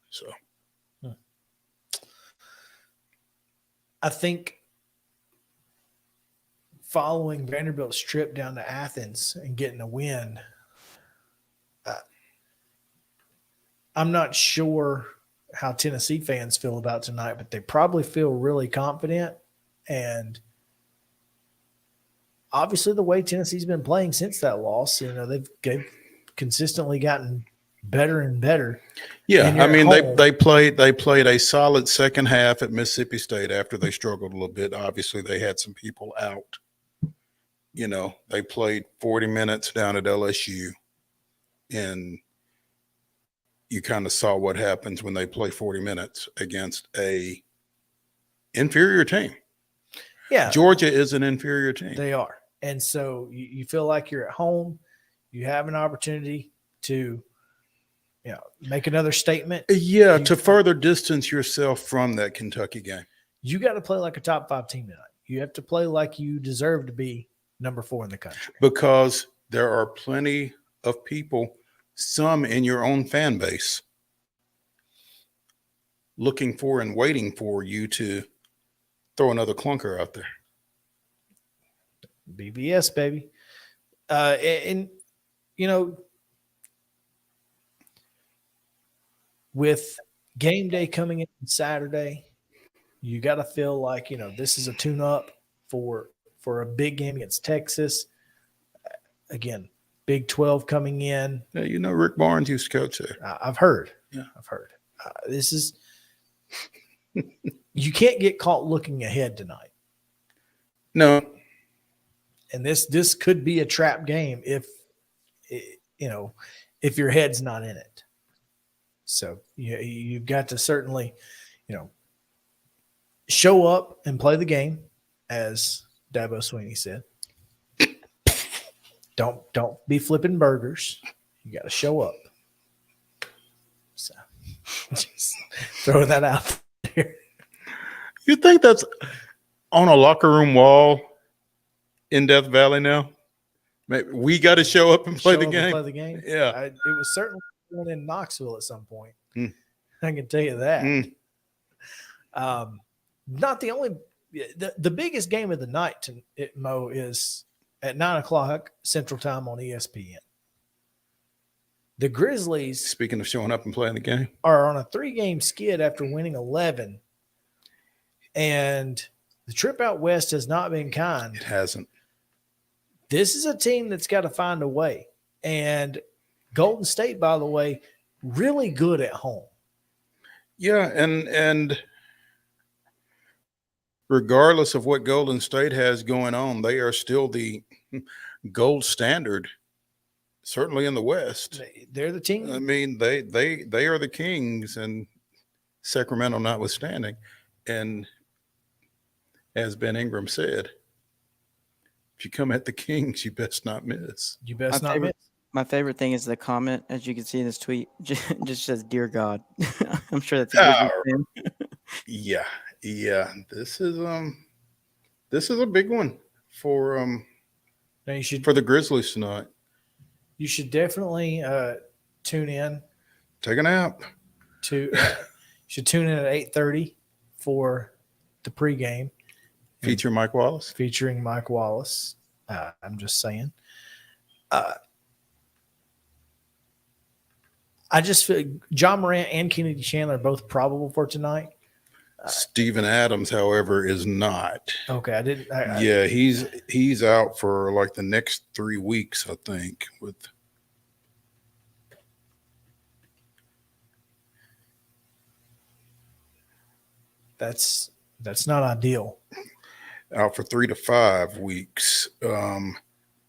So I think following Vanderbilt's trip down to Athens and getting a win, I'm not sure how Tennessee fans feel about tonight, but they probably feel really confident. And obviously the way Tennessee's been playing since that loss, they've consistently gotten better and better. yeah, And I you're mean at they home. played a solid second half at Mississippi State after they struggled a little bit. Obviously they had some people out. They played 40 minutes down at LSU, and you kind of saw what happens when they play 40 minutes against a inferior team. Yeah. Georgia is an inferior team. They are. And so you feel like you're at home. You have an opportunity to, make another statement. Yeah, to further distance yourself from that Kentucky game. You got to play like a top 5 team tonight. You have to play like you deserve to be number 4 in the country. Because there are plenty of people, some in your own fan base, looking for and waiting for you to throw another clunker out there. BBS, baby. And with game day coming in Saturday, you got to feel like, this is a tune-up for a big game against Texas. Again, Big 12 coming in. Yeah, Rick Barnes used to coach there. I've heard. Yeah. I've heard. This is – you can't get caught looking ahead tonight. No. And this could be a trap game if your head's not in it. So you've got to certainly, show up and play the game, as Dabo Sweeney said. Don't be flipping burgers. You got to show up. So just throw that out there. You think that's on a locker room wall in Death Valley now? Maybe we got to show up and play the game. Play the game. Yeah, it was certainly one in Knoxville at some point. I can tell you that. Not the only. The biggest game of the night, Mo, is at 9:00 Central Time on ESPN. The Grizzlies, speaking of showing up and playing the game, are on a 3-game skid after winning 11, and the trip out west has not been kind. It hasn't. This is a team that's got to find a way. And Golden State, by the way, really good at home. Yeah, and regardless of what Golden State has going on, they are still the gold standard, certainly in the West. They're the team. I mean, they are the kings, and Sacramento notwithstanding. And as Ben Ingram said, if you come at the Kings, you best not miss. You best not miss. My favorite thing is the comment, as you can see in this tweet, just says, "Dear God." I'm sure that's a good thing. Yeah. This is a big one for Now for the Grizzlies tonight. You should definitely tune in. Take a nap. Should tune in at 8:30 for the pregame. Featuring Mike Wallace. I'm just saying. I just feel John Morant and Kennedy Chandler are both probable for tonight. Steven Adams, however, is not. Okay, I didn't. Yeah, he's out for like the next 3 weeks, I think. That's not ideal. Out for 3 to 5 weeks.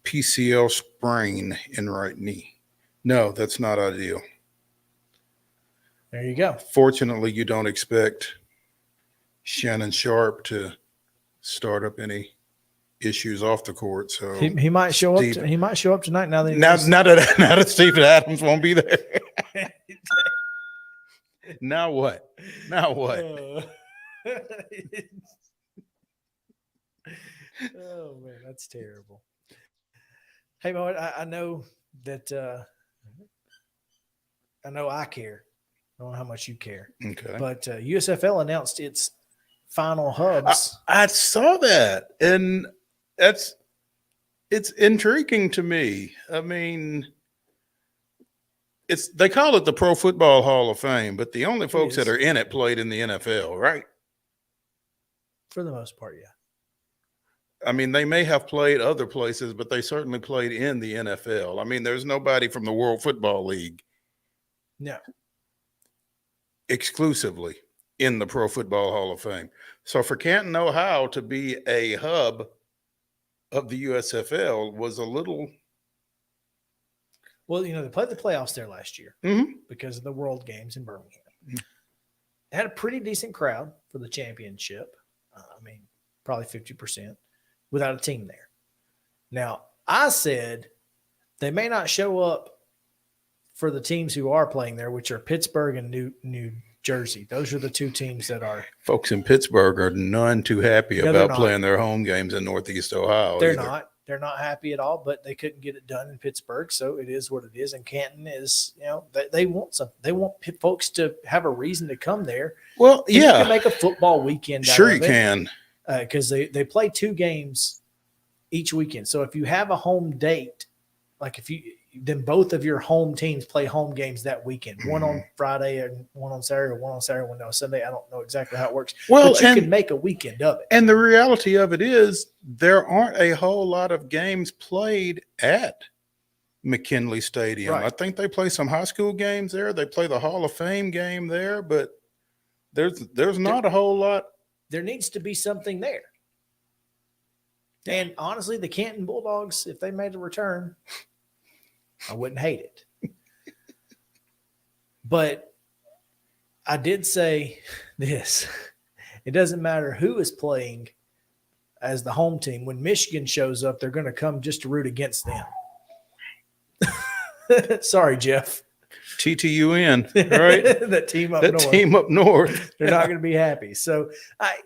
PCL sprain in right knee. No, that's not ideal. There you go. Fortunately, you don't expect Shannon Sharp to start up any issues off the court. So he might show up. He might show up tonight. Now that Steven Adams won't be there. Now what? Oh man, that's terrible. Hey, Mo, I know that. I know I care. I don't know how much you care. Okay. But USFL announced its final hubs. I saw that, and it's intriguing to me. I mean, they call it the Pro Football Hall of Fame, but the only folks that are in it played in the NFL, right? For the most part, yeah. I mean, they may have played other places, but they certainly played in the NFL. I mean, there's nobody from the World Football League. No. Exclusively in the Pro Football Hall of Fame. So for Canton, Ohio to be a hub of the USFL was a little. Well, they played the playoffs there last year because of the World Games in Birmingham. Mm-hmm. They had a pretty decent crowd for the championship. Probably 50% without a team there. Now, I said they may not show up for the teams who are playing there, which are Pittsburgh and New Jersey. Those are the two teams that are. Folks in Pittsburgh are none too happy about playing their home games in Northeast Ohio. They're not. They're not happy at all, but they couldn't get it done in Pittsburgh, so it is what it is. And Canton is, they want something. They want folks to have a reason to come there. Well, and you can make a football weekend. Sure, you can. Because they play 2 games each weekend. So if you have a home date, then both of your home teams play home games that weekend. One on Friday and one on Saturday, or one on Saturday, one on Sunday. I don't know exactly how it works. Well, but you can make a weekend of it. And the reality of it is there aren't a whole lot of games played at McKinley Stadium. Right. I think they play some high school games there. They play the Hall of Fame game there, but there's not a whole lot. There needs to be something there. And honestly, the Canton Bulldogs, if they made a return, I wouldn't hate it. But I did say this. It doesn't matter who is playing as the home team. When Michigan shows up, they're going to come just to root against them. Sorry, Jeff. TTUN, right? that team up north. They're not going to be happy. So I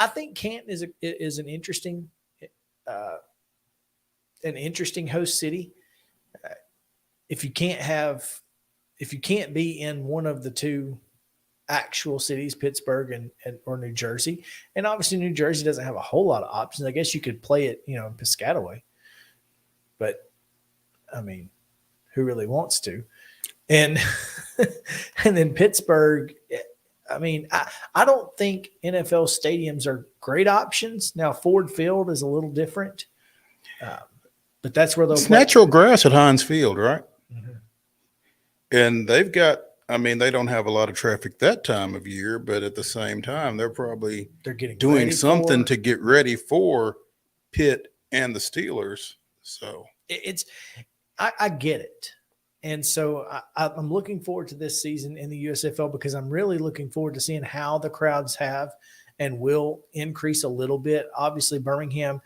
think Canton is an interesting host city. If you can't be in one of the 2 actual cities, Pittsburgh or New Jersey, and obviously New Jersey doesn't have a whole lot of options. I guess you could play it, in Piscataway, but I mean, who really wants to? And and then Pittsburgh. I mean, I don't think NFL stadiums are great options. Now Ford Field is a little different, but that's where they'll play. Natural grass at Heinz Field, right? Mm-hmm. And they've got. I mean, they don't have a lot of traffic that time of year, but at the same time, they're getting doing something to get ready for Pitt and the Steelers. So I get it. And so I'm looking forward to this season in the USFL because I'm really looking forward to seeing how the crowds have and will increase a little bit. Obviously, Birmingham,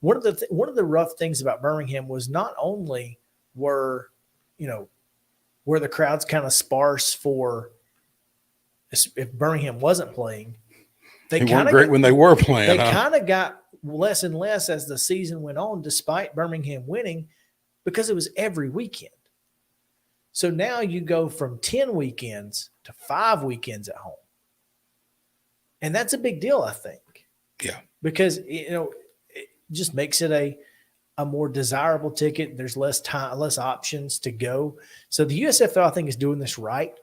one of the rough things about Birmingham was not only were the crowds kind of sparse for if Birmingham wasn't playing, They weren't great when they were playing. They kind of got less and less as the season went on, despite Birmingham winning, because it was every weekend. So now you go from 10 weekends to 5 weekends at home. And that's a big deal, I think. Yeah. Because, it just makes it a more desirable ticket. There's less time, less options to go. So the USFL, I think, is doing this right.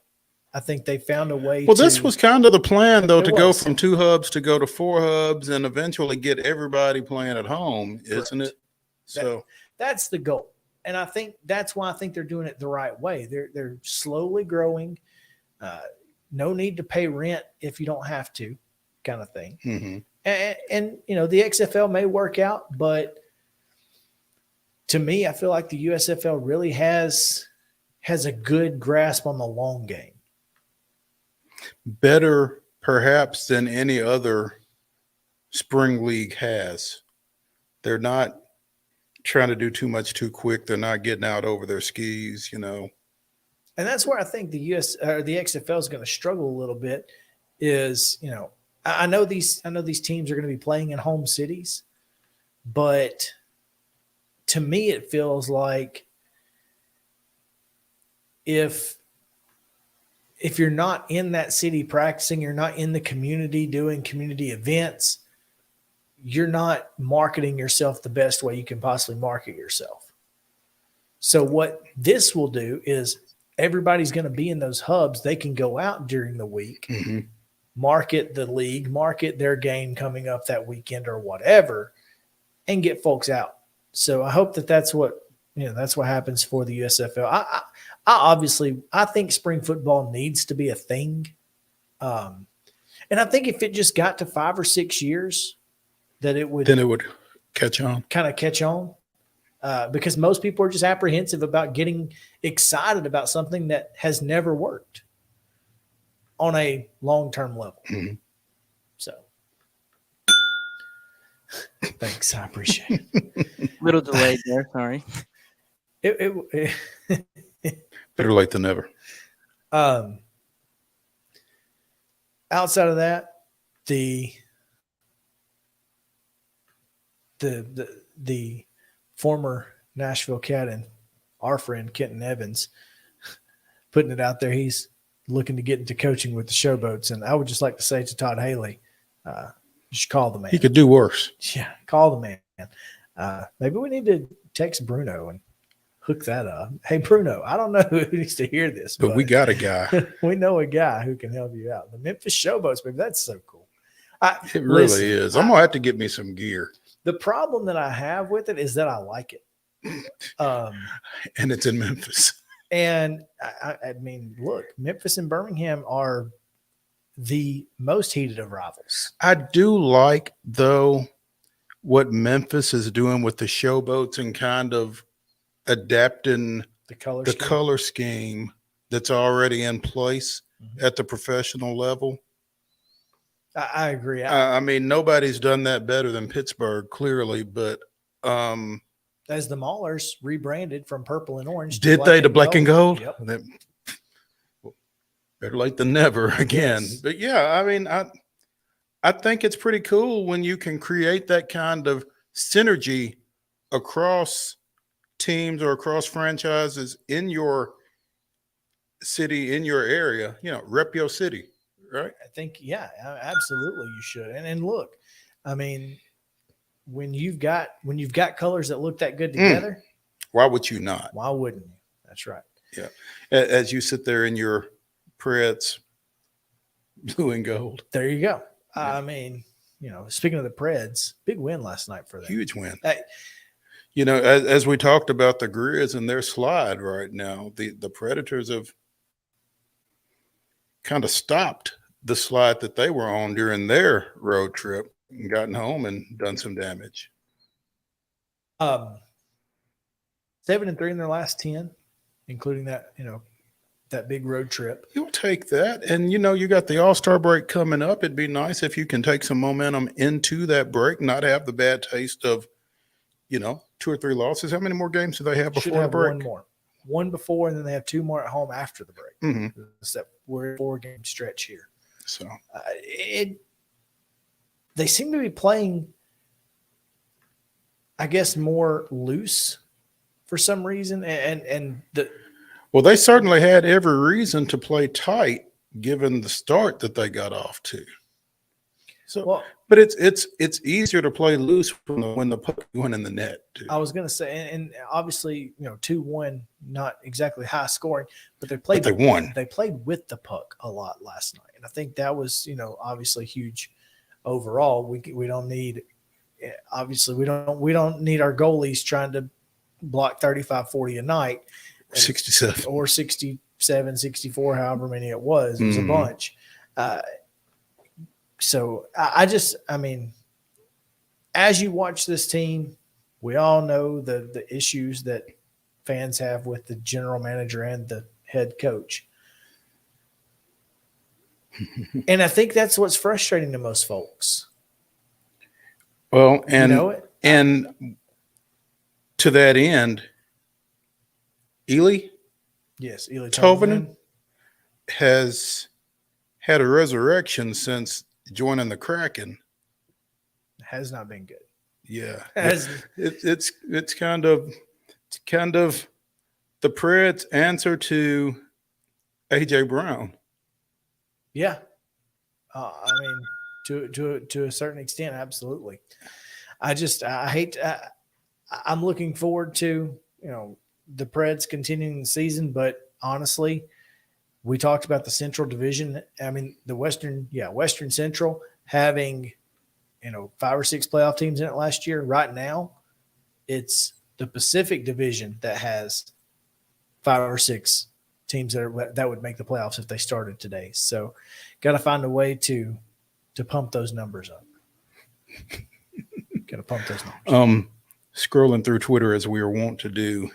I think they found a way. Well, this was kind of the plan, though, to go was. from 2 hubs to go to 4 hubs and eventually get everybody playing at home, isn't it? So that's the goal. And I think that's why I think they're doing it the right way. They're slowly growing. No need to pay rent if you don't have to, kind of thing. Mm-hmm. And the XFL may work out, but to me, I feel like the USFL really has a good grasp on the long game. Better, perhaps, than any other spring league has. They're not trying to do too much too quick. They're not getting out over their skis, And that's where I think the XFL is going to struggle a little bit. Is I know these teams are going to be playing in home cities, but to me, it feels like if you're not in that city practicing, you're not in the community doing community events, you're not marketing yourself the best way you can possibly market yourself. So what this will do is everybody's going to be in those hubs. They can go out during the week, mm-hmm. market the league, market their game coming up that weekend or whatever, and get folks out. So I hope that's what happens for the USFL. I think spring football needs to be a thing. And I think if it just got to 5 or 6 years, then it would catch on. Kind of catch on. Because most people are just apprehensive about getting excited about something that has never worked on a long-term level. Mm-hmm. So thanks. I appreciate it. Little delayed there. Sorry. Better late than never. Outside of that, the former Nashville Cat and our friend Kenton Evans putting it out there. He's looking to get into coaching with the Showboats. And I would just like to say to Todd Haley, you should call the man. He could do worse. Yeah, call the man. Maybe we need to text Bruno and hook that up. Hey, Bruno, I don't know who needs to hear this, but we got a guy. We know a guy who can help you out. The Memphis Showboats, baby, that's so cool. It really is. I'm going to have to get me some gear. The problem that I have with it is that I like it. And it's in Memphis. And I mean, look, Memphis and Birmingham are the most heated of rivals. I do like, though, what Memphis is doing with the Showboats and kind of adapting the color scheme that's already in place at the professional level. I agree. I mean, nobody's done that better than Pittsburgh, clearly, but as the Maulers rebranded from purple and orange, to black and gold? Yep. Better late than never again. Yes. But yeah, I mean, I think it's pretty cool when you can create that kind of synergy across teams or across franchises in your city, in your area. Rep your city. Right. I think, yeah, absolutely you should. And look, I mean, when you've got colors that look that good together, why would you not? Why wouldn't you? That's right. Yeah. As you sit there in your Preds blue and gold. There you go. Yeah. I mean, speaking of the Preds, big win last night for them. Huge win. As we talked about the Grizz and their slide right now, the Predators have kind of stopped the slide that they were on during their road trip and gotten home and done some damage. 7-3 in their last 10. including that, that big road trip. You'll take that. And, you got the All-Star break coming up. It'd be nice if you can take some momentum into that break, not have the bad taste of, 2 or 3 losses. How many more games do they have before the break? One more. One before, and then they have 2 more at home after the break. Mm-hmm. Except we're 4-game stretch here. So they seem to be playing, I guess, more loose for some reason. Well, they certainly had every reason to play tight given the start that they got off to. So, but it's easier to play loose when the puck went in the net, too. I was going to say, and obviously, 2-1, not exactly high scoring, but they played. But they won. They played with the puck a lot last night, and I think that was, obviously huge overall. We don't need, obviously, we don't need our goalies trying to block 35-40 a night, 67 or 67, 64, however many it was. It was a bunch. So I mean, as you watch this team, we all know the issues that fans have with the general manager and the head coach. And I think that's what's frustrating to most folks. Well, and to that end, Ely Tovinen has had a resurrection since joining the Kraken. Has not been good. Yeah, it's kind of the Preds' answer to AJ Brown. Yeah, I mean, to a certain extent, absolutely. I hate. I'm looking forward to the Preds continuing the season, but honestly, we talked about the Central Division. I mean, the Western Central having 5 or 6 playoff teams in it last year. Right now, it's the Pacific Division that has 5 or 6 teams that would make the playoffs if they started today. So, got to find a way to pump those numbers up. Got to pump those numbers. Scrolling through Twitter as we are wont to do,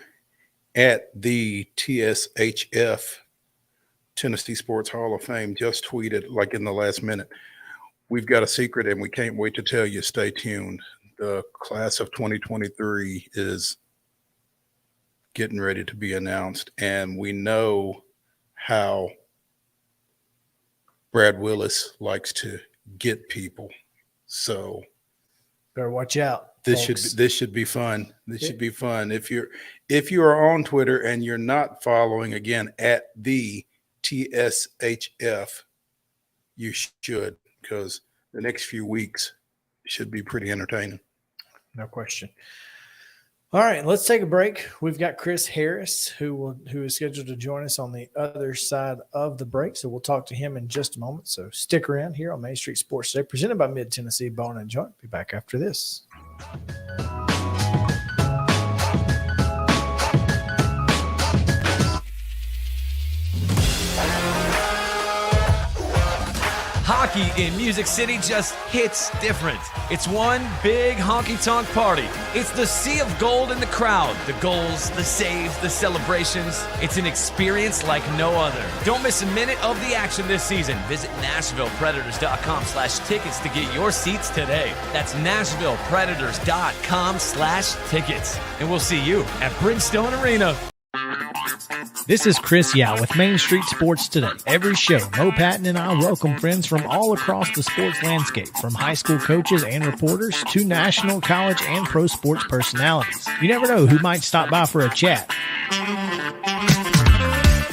at the TSHF Tennessee Sports Hall of Fame just tweeted, like in the last minute, we've got a secret and we can't wait to tell you. Stay tuned. The class of 2023 is getting ready to be announced, and we know how Brad Willis likes to get people. So better watch out. This should be fun. This should be fun. If you are on Twitter and you're not following, again, at the TSHF, you should, because the next few weeks should be pretty entertaining. No question. All right, let's take a break. We've got Chris Harris, who is scheduled to join us on the other side of the break. So we'll talk to him in just a moment. So stick around here on Main Street Sports Today, presented by Mid Tennessee Bone and Joint. Be back after this. Hockey in Music City just hits different. It's one big honky-tonk party. It's the sea of gold in the crowd. The goals, the saves, the celebrations. It's an experience like no other. Don't miss a minute of the action this season. Visit NashvillePredators.com/tickets to get your seats today. That's NashvillePredators.com/tickets. And we'll see you at Bridgestone Arena. This is Chris Yow with Main Street Sports Today. Every show, Mo Patton and I welcome friends from all across the sports landscape, from high school coaches and reporters to national, college, and pro sports personalities. You never know who might stop by for a chat.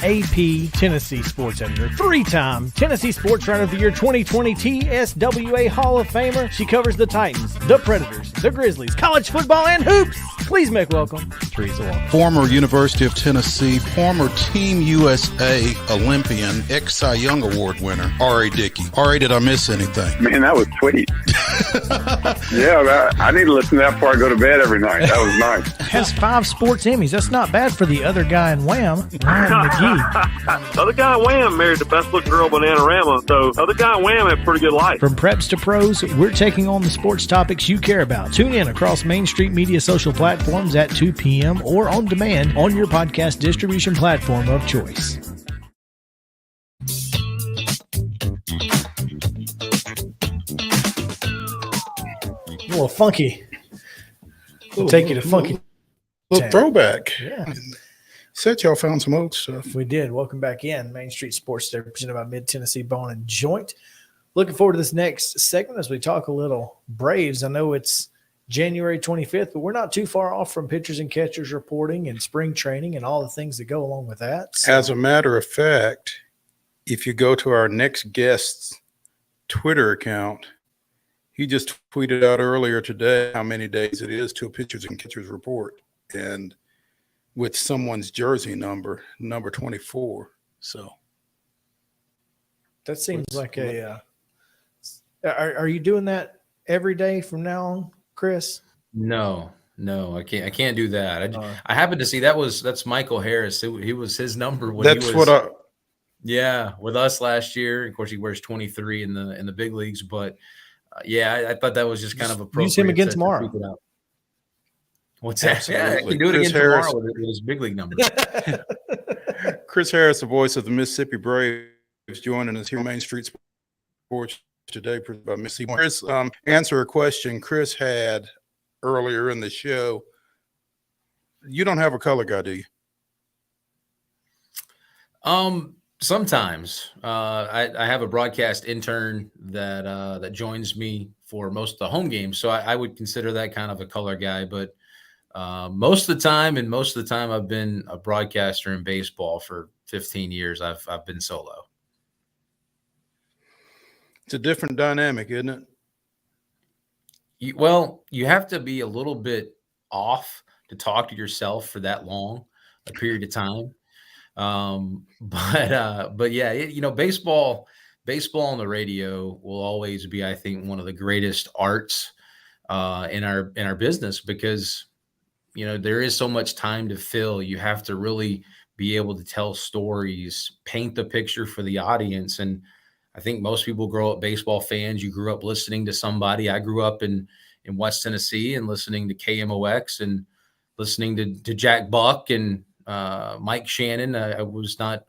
AP Tennessee Sports Editor, 3-time Tennessee Sports Writer of the Year 2020 TSWA Hall of Famer. She covers the Titans, the Predators, the Grizzlies, college football, and hoops. Please make welcome Teresa Walker. Former University of Tennessee, former Team USA Olympian, ex-Cy Young Award winner, R.A. Dickey. R.A., did I miss anything? Man, that was sweet. Yeah, I need to listen to that before I go to bed every night. That was nice. Has 5 sports Emmys. That's not bad for the other guy in Wham, Ryan McGee. The other guy in Wham married the best looking girl, Bananarama. So the other guy in Wham had a pretty good life. From preps to pros, we're taking on the sports topics you care about. Tune in across Main Street Media social platforms at 2 p.m. or on demand on your podcast distribution platform of choice. A little funky. We'll take you to funky. Little throwback. Yeah. Said y'all found some old stuff. We did. Welcome back in. Main Street Sports Today, presented by Mid-Tennessee Bone and Joint. Looking forward to this next segment as we talk a little Braves. I know it's January 25th, but we're not too far off from pitchers and catchers reporting and spring training and all the things that go along with that. So, as a matter of fact, if you go to our next guest's Twitter account, he just tweeted out earlier today how many days it is to a pitchers and catchers report, and with someone's jersey number 24. So that seems like a are you doing that every day from now on, Chris? No, I can't do that. I happened to see that's Michael Harris. He was his number when that's he was, what with us last year. Of course, he wears 23 in the big leagues, but I thought that was just kind of appropriate. Use him again tomorrow. What's that? Absolutely. Yeah, I can do it Chris again Harris, tomorrow with his big league number. Chris Harris, the voice of the Mississippi Braves, joining us here on Main Street Sports Today by Mississippi. Chris, answer a question Chris had earlier in the show. You don't have a color guy, do you? Sometimes I have a broadcast intern that joins me for most of the home games, so I would consider that kind of a color guy. But most of the time I've been a broadcaster in baseball for 15 years. I've been solo. It's a different dynamic, isn't it? You have to be a little bit off to talk to yourself for that long a period of time. But yeah, baseball on the radio will always be, I think, one of the greatest arts in our business, because there is so much time to fill. You have to really be able to tell stories, paint the picture for the audience. And I think most people grow up baseball fans. You grew up listening to somebody. I grew up in West Tennessee and listening to KMOX and listening to Jack Buck and Mike Shannon. I was not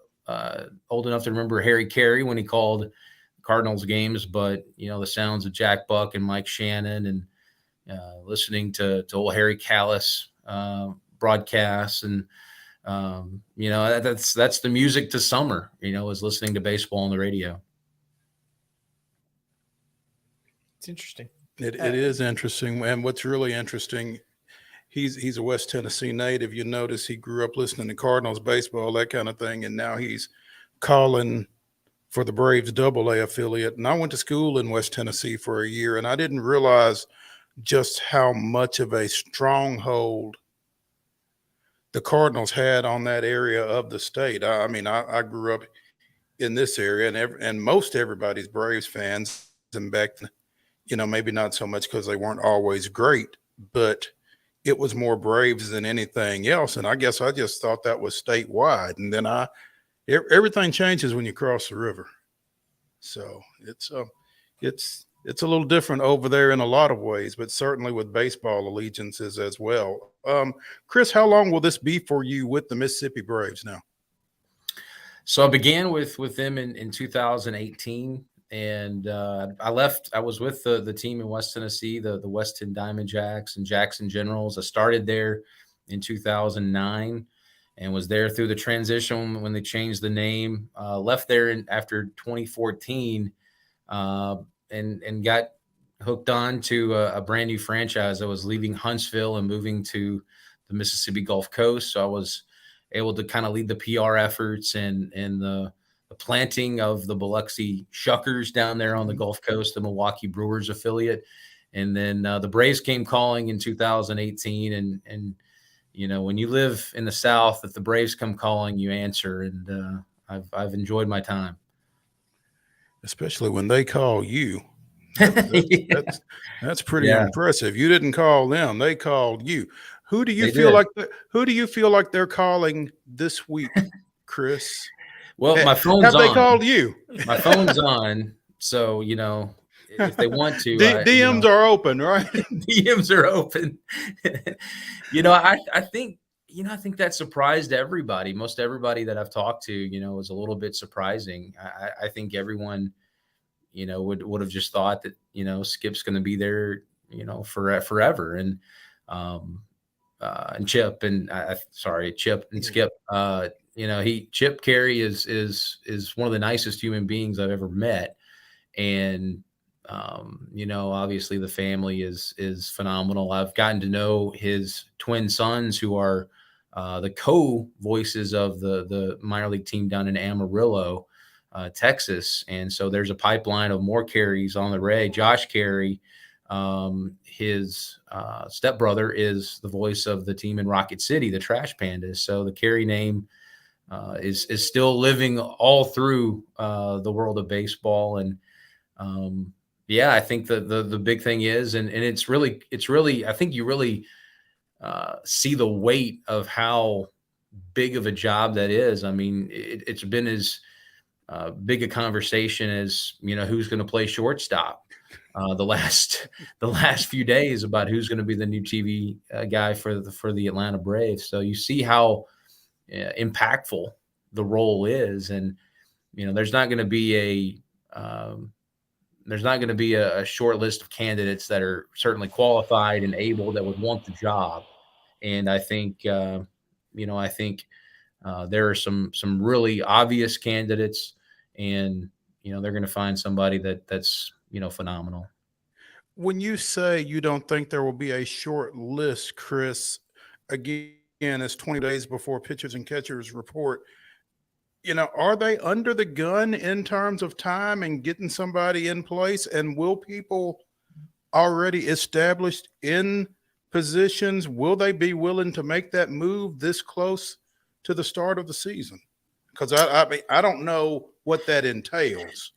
old enough to remember Harry Carey when he called Cardinals games, but the sounds of Jack Buck and Mike Shannon, and listening to old Harry Callis broadcasts, and that's the music to summer. Is listening to baseball on the radio. It's interesting. It is interesting, and what's really interesting, he's a West Tennessee native. You notice he grew up listening to Cardinals baseball, that kind of thing, and now he's calling for the Braves AA affiliate. And I went to school in West Tennessee for a year, and I didn't realize just how much of a stronghold the Cardinals had on that area of the state. I mean, I grew up in this area, and most everybody's Braves fans, and back then, maybe not so much because they weren't always great, but it was more Braves than anything else. And I guess I just thought that was statewide. And then everything changes when you cross the river. So it's a little different over there in a lot of ways, but certainly with baseball allegiances as well. Chris, how long will this be for you with the Mississippi Braves now? So I began with them in 2018. And I was with the team in West Tennessee, the Weston Diamond Jacks and Jackson Generals. I started there in 2009 and was there through the transition when they changed the name. Left there after 2014 and got hooked on to a brand new franchise. I was leaving Huntsville and moving to the Mississippi Gulf Coast. So I was able to kind of lead the PR efforts and the planting of the Biloxi Shuckers down there on the Gulf Coast, the Milwaukee Brewers affiliate. And then the Braves came calling in 2018. And when you live in the South, if the Braves come calling, you answer. And I've enjoyed my time. Especially when they call you. That's pretty Yeah. impressive. You didn't call them; they called you. Who do you They feel did. like? Who do you feel like they're calling this week, Chris? Well, my phone's Have they on. called you? My phone's on, so if they want to, DMs are open, right? DMs are open. I think I think that surprised everybody. Most everybody that I've talked to, was a little bit surprising. I think everyone, would have just thought that Skip's going to be there, forever, and Chip and Chip and Skip. Chip Carey is one of the nicest human beings I've ever met, and obviously the family is phenomenal. I've gotten to know his twin sons, who are the co-voices of the minor league team down in Amarillo, Texas, and so there's a pipeline of more Careys on the way. Josh Carey, his stepbrother, is the voice of the team in Rocket City, the Trash Pandas. So the Carey name is still living all through the world of baseball. And I think the big thing is, and it's really, I think you really see the weight of how big of a job that is. I mean, it's been as big a conversation as, who's going to play shortstop the last few days, about who's going to be the new TV guy for the Atlanta Braves. So you see how impactful the role is, and there's not going to be a short list of candidates that are certainly qualified and able, that would want the job. And I think there are some really obvious candidates, and they're going to find somebody that's phenomenal. When you say you don't think there will be a short list, Chris, again, it's 20 days before pitchers and catchers report. Are they under the gun in terms of time and getting somebody in place? And will people already established in positions, will they be willing to make that move this close to the start of the season? Because I don't know what that entails.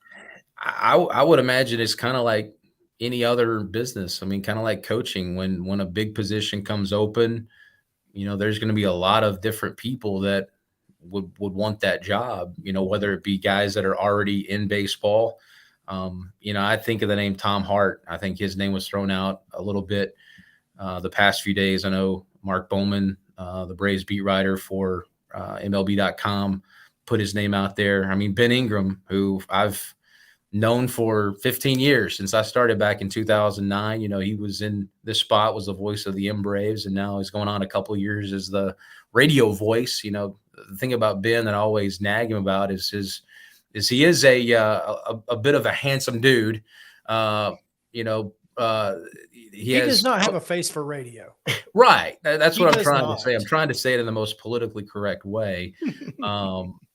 I would imagine it's kind of like any other business. I mean, kind of like coaching. When a big position comes open, there's going to be a lot of different people that would want that job, whether it be guys that are already in baseball. I think of the name Tom Hart. I think his name was thrown out a little bit the past few days. I know Mark Bowman, the Braves beat writer for MLB.com, put his name out there. I mean, Ben Ingram, who I've known for 15 years since I started back in 2009. He was in this spot, was the voice of the M Braves, and now he's going on a couple of years as the radio voice. The thing about Ben that I always nag him about is he is a bit of a handsome dude. He does not have a face for radio. Right. That's what I'm trying to say. I'm trying to say it in the most politically correct way.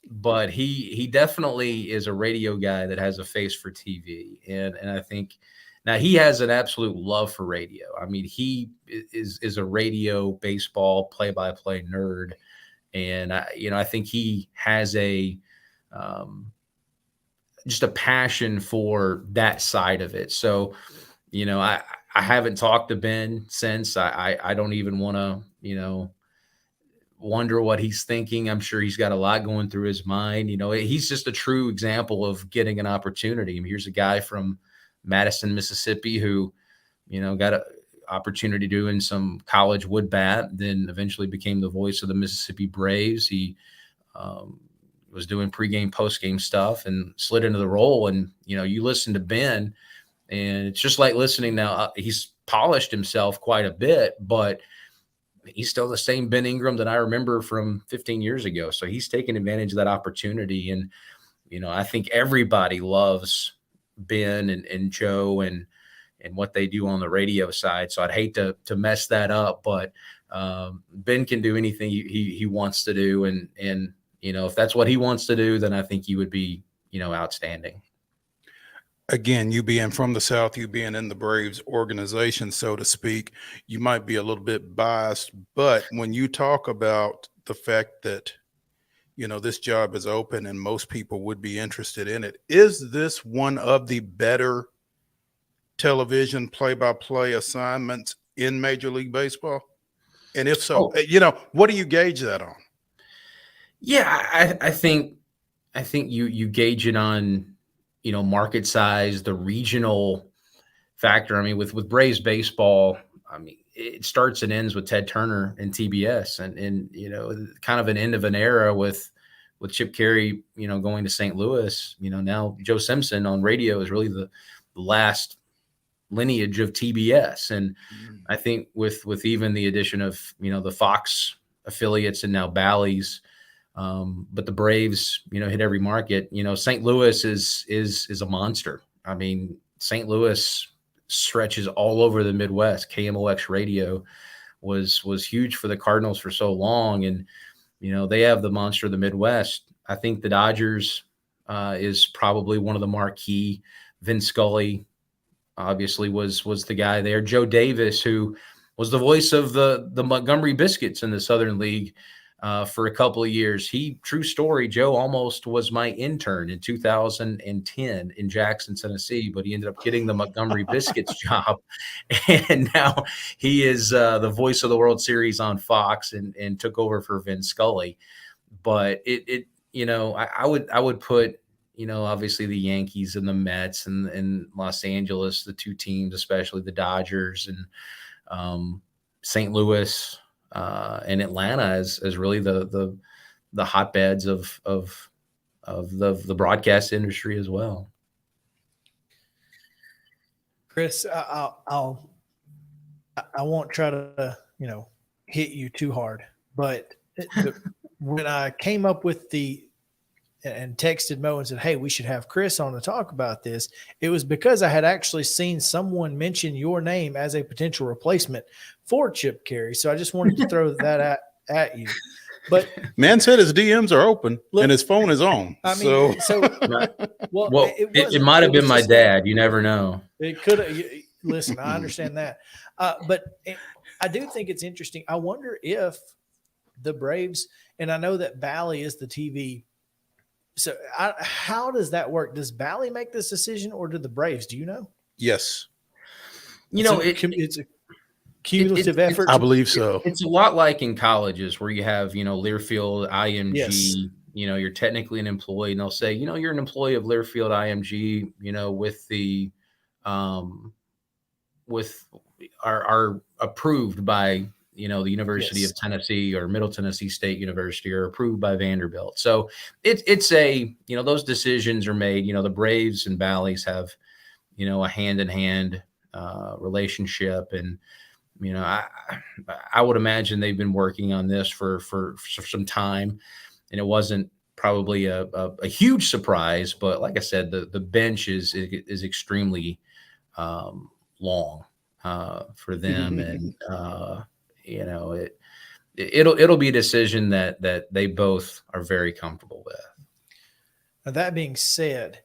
But he definitely is a radio guy that has a face for TV. And I think now he has an absolute love for radio. I mean, he is a radio baseball play-by-play nerd. And I think he has just a passion for that side of it. So, I haven't talked to Ben since. I don't even want to, wonder what he's thinking. I'm sure he's got a lot going through his mind. He's just a true example of getting an opportunity. I mean, here's a guy from Madison, Mississippi, who, got an opportunity doing some college wood bat, then eventually became the voice of the Mississippi Braves. He was doing pregame, postgame stuff and slid into the role. And, you listen to Ben, and it's just like listening now. He's polished himself quite a bit, but he's still the same Ben Ingram that I remember from 15 years ago. So he's taking advantage of that opportunity. And, I think everybody loves Ben and Joe and what they do on the radio side. So I'd hate to mess that up, but Ben can do anything he wants to do. And if that's what he wants to do, then I think he would be, outstanding. Again, you being from the South, you being in the Braves organization, so to speak, you might be a little bit biased, but when you talk about the fact that, this job is open and most people would be interested in it, is this one of the better television play-by-play assignments in Major League Baseball? And if so, what do you gauge that on? Yeah, I think you gauge it on, market size, the regional factor. I mean, with Braves baseball, I mean, it starts and ends with Ted Turner and TBS, and kind of an end of an era with Chip Carey, going to St. Louis. Now Joe Simpson on radio is really the last lineage of TBS, and I think with even the addition of the Fox affiliates and now Bally's, but the Braves hit every market. St. Louis is a monster. I mean, St. Louis stretches all over the Midwest. KMOX radio was huge for the Cardinals for so long, and they have the monster of the Midwest. I think the Dodgers is probably one of the marquee. Vin Scully obviously was the guy there. Joe Davis, who was the voice of the Montgomery Biscuits in the Southern League for a couple of years. True story, Joe almost was my intern in 2010 in Jackson, Tennessee, but he ended up getting the Montgomery Biscuits job. And now he is the voice of the World Series on Fox and took over for Vin Scully. But I would put, obviously the Yankees and the Mets and Los Angeles, the two teams, especially the Dodgers and St. Louis and Atlanta as really the hotbeds of the broadcast industry as well. Chris, I won't try to hit you too hard, but when I came up with and texted Mo and said, hey, we should have Chris on to talk about this, it was because I had actually seen someone mention your name as a potential replacement for Chip Carey. So I just wanted to throw that at you. But man said his DMs are open and his phone is on. I mean, it might have been my dad. You never know. It could have. Listen, I understand that. But I do think it's interesting. I wonder if the Braves, and I know that Bally is the TV. So how does that work? Does Bally make this decision or do the Braves? Do you know? Yes. It's a cumulative effort. I believe so. It's a lot like in colleges where you have, Learfield, IMG, Yes. You're technically an employee and they'll say, you're an employee of Learfield, IMG, with the, are approved by, the University Yes. of Tennessee or Middle Tennessee State University, or approved by Vanderbilt. So it's a, those decisions are made. The Braves and Bally's have, a hand-in-hand relationship. And, I would imagine they've been working on this for some time, and it wasn't probably a huge surprise, but like I said, the bench is extremely long for them. And, it'll be a decision that they both are very comfortable with. Now, that being said,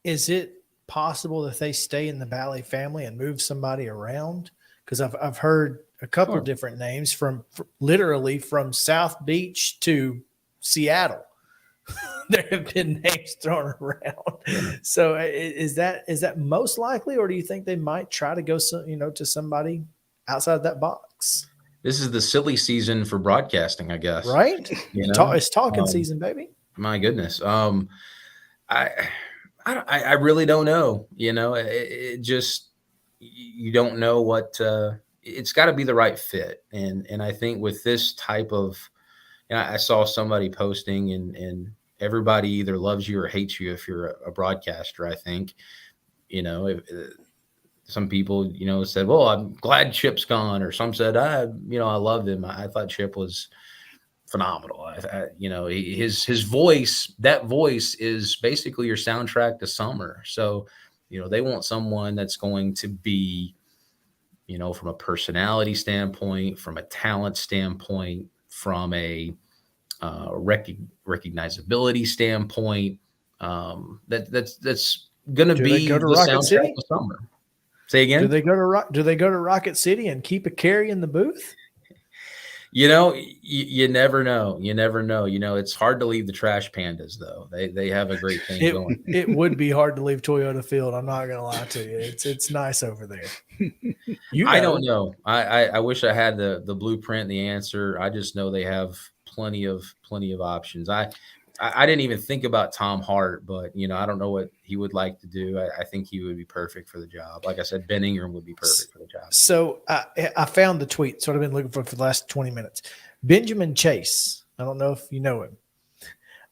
is it possible that they stay in the Bally family and move somebody around? Because I've heard a couple different names from literally from South Beach to Seattle. There have been names thrown around. So is that most likely, or do you think they might try to go to somebody outside that box? This is the silly season for broadcasting, I guess. Right? It's talking season, baby. My goodness. I really don't know. It just, you don't know what. It's got to be the right fit, and I think with this type of, I saw somebody posting, and everybody either loves you or hates you if you're a broadcaster. I think, some people, said, well, I'm glad Chip's gone. Or some said, I loved him. I thought Chip was phenomenal. His voice, that voice is basically your soundtrack to summer. So, they want someone that's going to be, from a personality standpoint, from a talent standpoint, from a recognizability standpoint, that's going to be the soundtrack to summer. Say again? Do they go to Rocket City and keep a Carey in the booth? You never know. You never know. It's hard to leave the trash pandas, though. They have a great thing going. It would be hard to leave Toyota Field. I'm not going to lie to you. It's nice over there. I don't know. I wish I had the blueprint, the answer. I just know they have plenty of options. I didn't even think about Tom Hart, but I don't know what he would like to do. I think he would be perfect for the job. Like I said, Ben Ingram would be perfect for the job. So I found the tweet. So I've been looking for the last 20 minutes. Benjamin Chase. I don't know if you know him.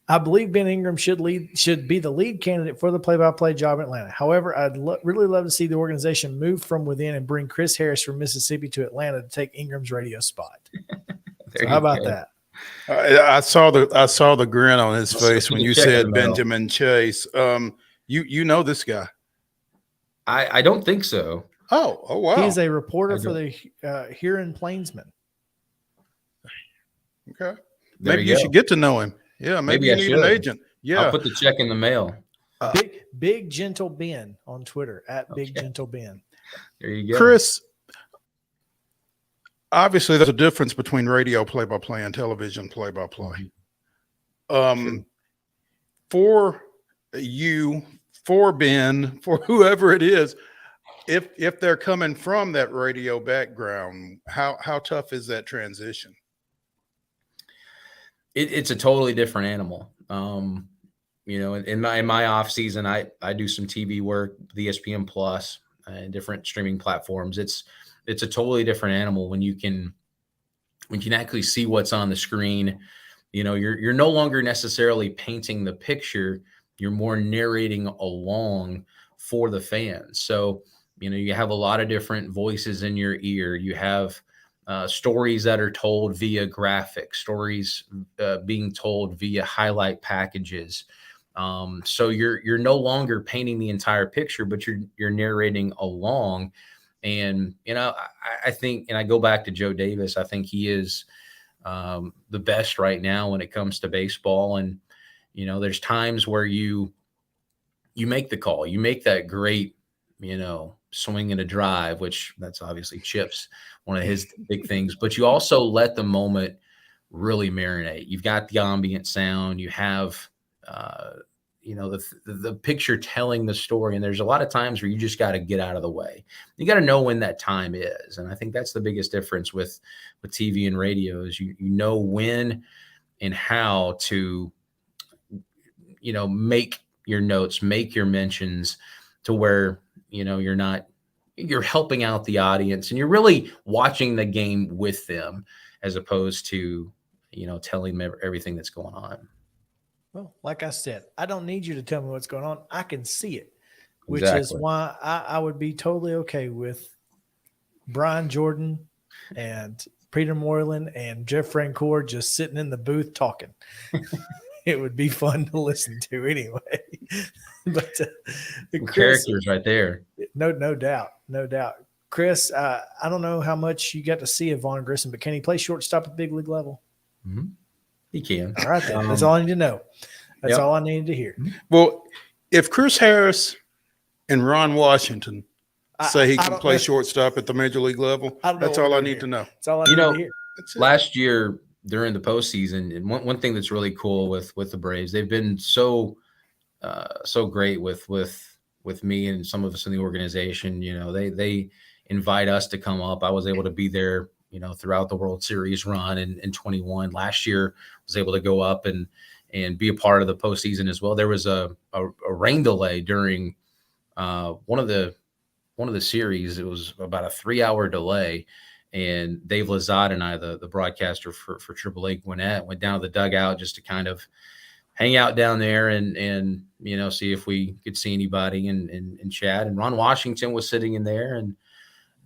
I believe Ben Ingram should be the lead candidate for the play-by-play job in Atlanta. However, I'd really love to see the organization move from within and bring Chris Harris from Mississippi to Atlanta to take Ingram's radio spot. So how about that? I saw the grin on his face when you said Benjamin Chase. You know this guy? I don't think so. Oh wow! He's a reporter for the Huron Plainsman. Okay, maybe you should get to know him. Yeah, maybe you need an agent. Yeah, I'll put the check in the mail. Big Gentle Ben on Twitter @Big Gentle Ben. There you go, Chris. Obviously, there's a difference between radio play-by-play and television play-by-play. For you, for Ben, for whoever it is, if they're coming from that radio background, how tough is that transition? It's a totally different animal. In my off season, I do some TV work, the ESPN Plus, and different streaming platforms. It's a totally different animal when you can actually see what's on the screen. You're no longer necessarily painting the picture. You're more narrating along for the fans. So, you have a lot of different voices in your ear. You have stories that are told via graphics, stories being told via highlight packages. So you're no longer painting the entire picture, but you're narrating along. And, I think, and I go back to Joe Davis, I think he is the best right now when it comes to baseball. And, there's times where you make the call, you make that great, swing and a drive, which that's obviously Chip's one of his big things, but you also let the moment really marinate. You've got the ambient sound, you have, the picture telling the story. And there's a lot of times where you just got to get out of the way. You got to know when that time is. And I think that's the biggest difference with TV and radio is you know when and how to, make your notes, make your mentions to where, you're helping out the audience and you're really watching the game with them as opposed to, telling them everything that's going on. Well, like I said, I don't need you to tell me what's going on. I can see it, which is why I would be totally okay with Brian Jordan and Peter Moylan and Jeff Francoeur just sitting in the booth talking. It would be fun to listen to anyway. But Chris, characters right there. No doubt. Chris, I don't know how much you got to see of Vaughn Grissom, but can he play shortstop at big league level? Mm-hmm. He can. All right, then. That's all I need to know. That's all I needed to hear. Well, if Chris Harris and Ron Washington say he can play shortstop at the major league level, that's all I need to know. That's all I need to hear. Last year during the postseason, and one thing that's really cool with the Braves, they've been so great with me and some of us in the organization. They invite us to come up. I was able to be there, throughout the World Series run in 21. Last year, was able to go up and be a part of the postseason as well. There was a rain delay during one of the series. It was about a 3-hour delay, and Dave Lazat and I, the broadcaster for AAA Gwinnett, went down to the dugout just to kind of hang out down there and see if we could see anybody and chat. And Ron Washington was sitting in there, and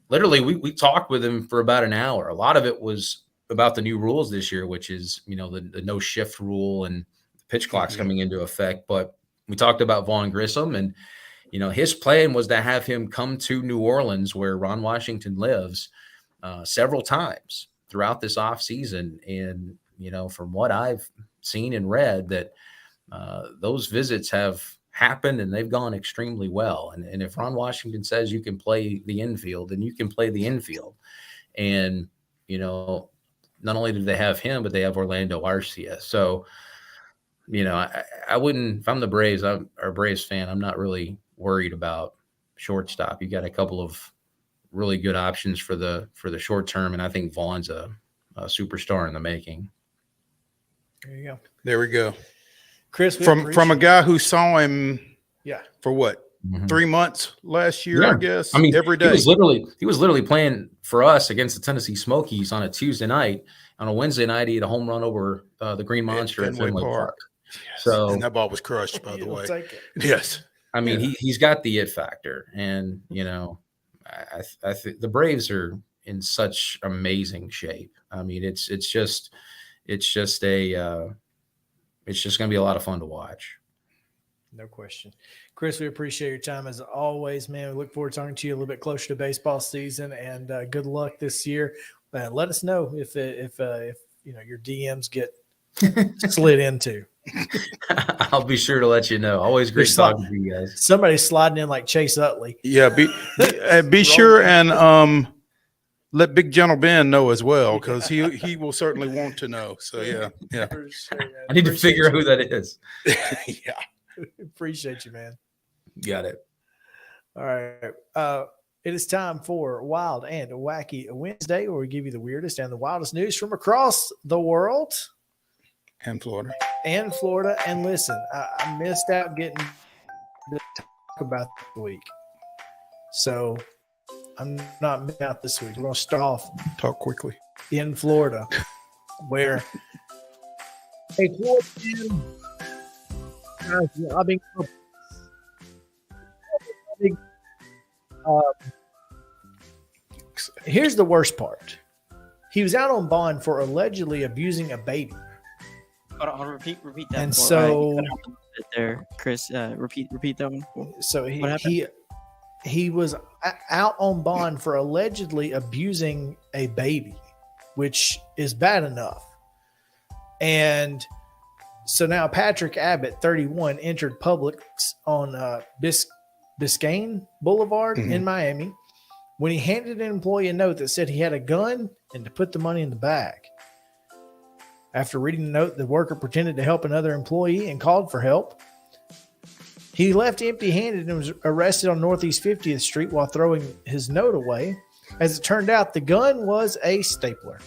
literally we talked with him for about an hour. A lot of it was about the new rules this year, which is, the no shift rule and pitch clocks coming into effect. But we talked about Vaughn Grissom, and, his plan was to have him come to New Orleans, where Ron Washington lives, several times throughout this offseason. And, from what I've seen and read, that those visits have happened and they've gone extremely well. And if Ron Washington says you can play the infield, then you can play the infield. And, not only do they have him, but they have Orlando Arcia. So, I wouldn't, if I'm the Braves, I'm a Braves fan, I'm not really worried about shortstop. You got a couple of really good options for the short term, and I think Vaughn's a superstar in the making. There you go. There we go. Chris, from a guy who saw him for what? Mm-hmm. 3 months last year, I guess. I mean, every day. He was literally playing for us against the Tennessee Smokies on a Tuesday night. On a Wednesday night, he had a home run over the Green Monster at Fenway Park. Yes. So, and that ball was crushed, by the way. Yes. I mean, he's got the it factor, and I think the Braves are in such amazing shape. I mean, it's just going to be a lot of fun to watch. No question. Chris, we appreciate your time as always, man. We look forward to talking to you a little bit closer to baseball season, and good luck this year. Let us know if your DMs get slid into. I'll be sure to let you know. Always great talking to you guys. Somebody's sliding in like Chase Utley. Yeah, be sure and let Big Gentle Ben know as well, because he will certainly want to know. So yeah. Sure, I need to figure out who that is. Yeah. Appreciate you, man. Got it. All right. It is time for Wild and Wacky Wednesday, where we give you the weirdest and the wildest news from across the world. And Florida. And listen, I missed out getting to talk about the week. So I'm not missing out this week. We're going to start off. Talk quickly. In Florida, where a Florida robbing here's the worst part. He was out on bond for allegedly abusing a baby. Hold on, repeat that. And so there, Chris, repeat that one. So he was out on bond for allegedly abusing a baby, which is bad enough. And so now Patrick Abbott, 31, entered Publix on Biscayne Boulevard in Miami when he handed an employee a note that said he had a gun and to put the money in the bag. After reading the note, the worker pretended to help another employee and called for help. He left empty-handed and was arrested on Northeast 50th Street while throwing his note away. As it turned out, the gun was a stapler.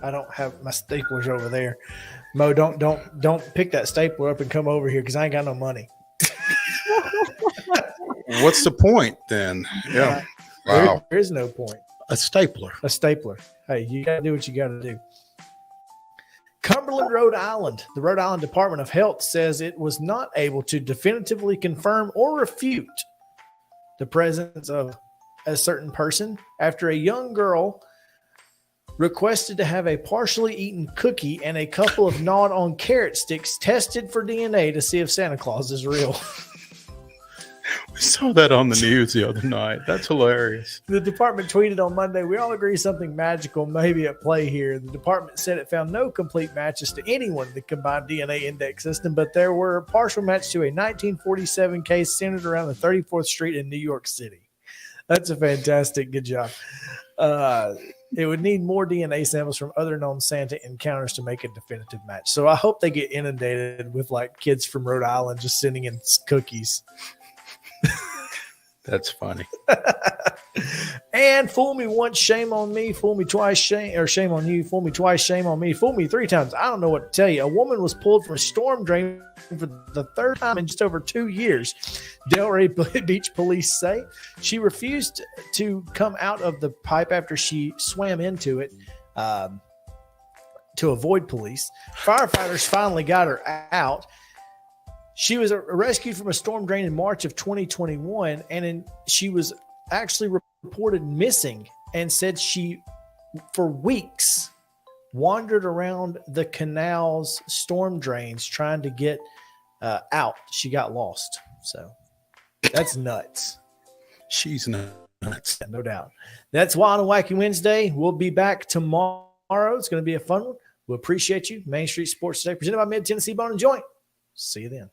I don't have my staplers over there. Mo, don't pick that stapler up and come over here because I ain't got no money. What's the point then? Yeah. Wow. There is no point. A stapler. Hey, you got to do what you got to do. Cumberland, Rhode Island. The Rhode Island Department of Health says it was not able to definitively confirm or refute the presence of a certain person after a young girl requested to have a partially eaten cookie and a couple of gnawed on carrot sticks tested for DNA to see if Santa Claus is real. We saw that on the news the other night. That's hilarious. The department tweeted on Monday, "We all agree something magical may be at play here." The department said it found no complete matches to anyone in the combined DNA index system, but there were partial matches to a 1947 case centered around the 34th Street in New York City. That's a fantastic. Good job. It would need more DNA samples from other known Santa encounters to make a definitive match. So I hope they get inundated with like kids from Rhode Island just sending in cookies. That's funny. And fool me once, shame on me. Fool me twice, shame on you. Fool me twice, shame on me. Fool me three times. I don't know what to tell you. A woman was pulled from a storm drain for the third time in just over 2 years. Delray Beach police say she refused to come out of the pipe after she swam into it to avoid police. Firefighters finally got her out. She was rescued from a storm drain in March of 2021, and she was actually reported missing and said she, for weeks, wandered around the canal's storm drains trying to get out. She got lost. So that's nuts. She's nuts. No doubt. That's Wild and Wacky Wednesday. We'll be back tomorrow. It's going to be a fun one. We appreciate you. Main Street Sports Today, presented by Mid-Tennessee Bone and Joint. See you then.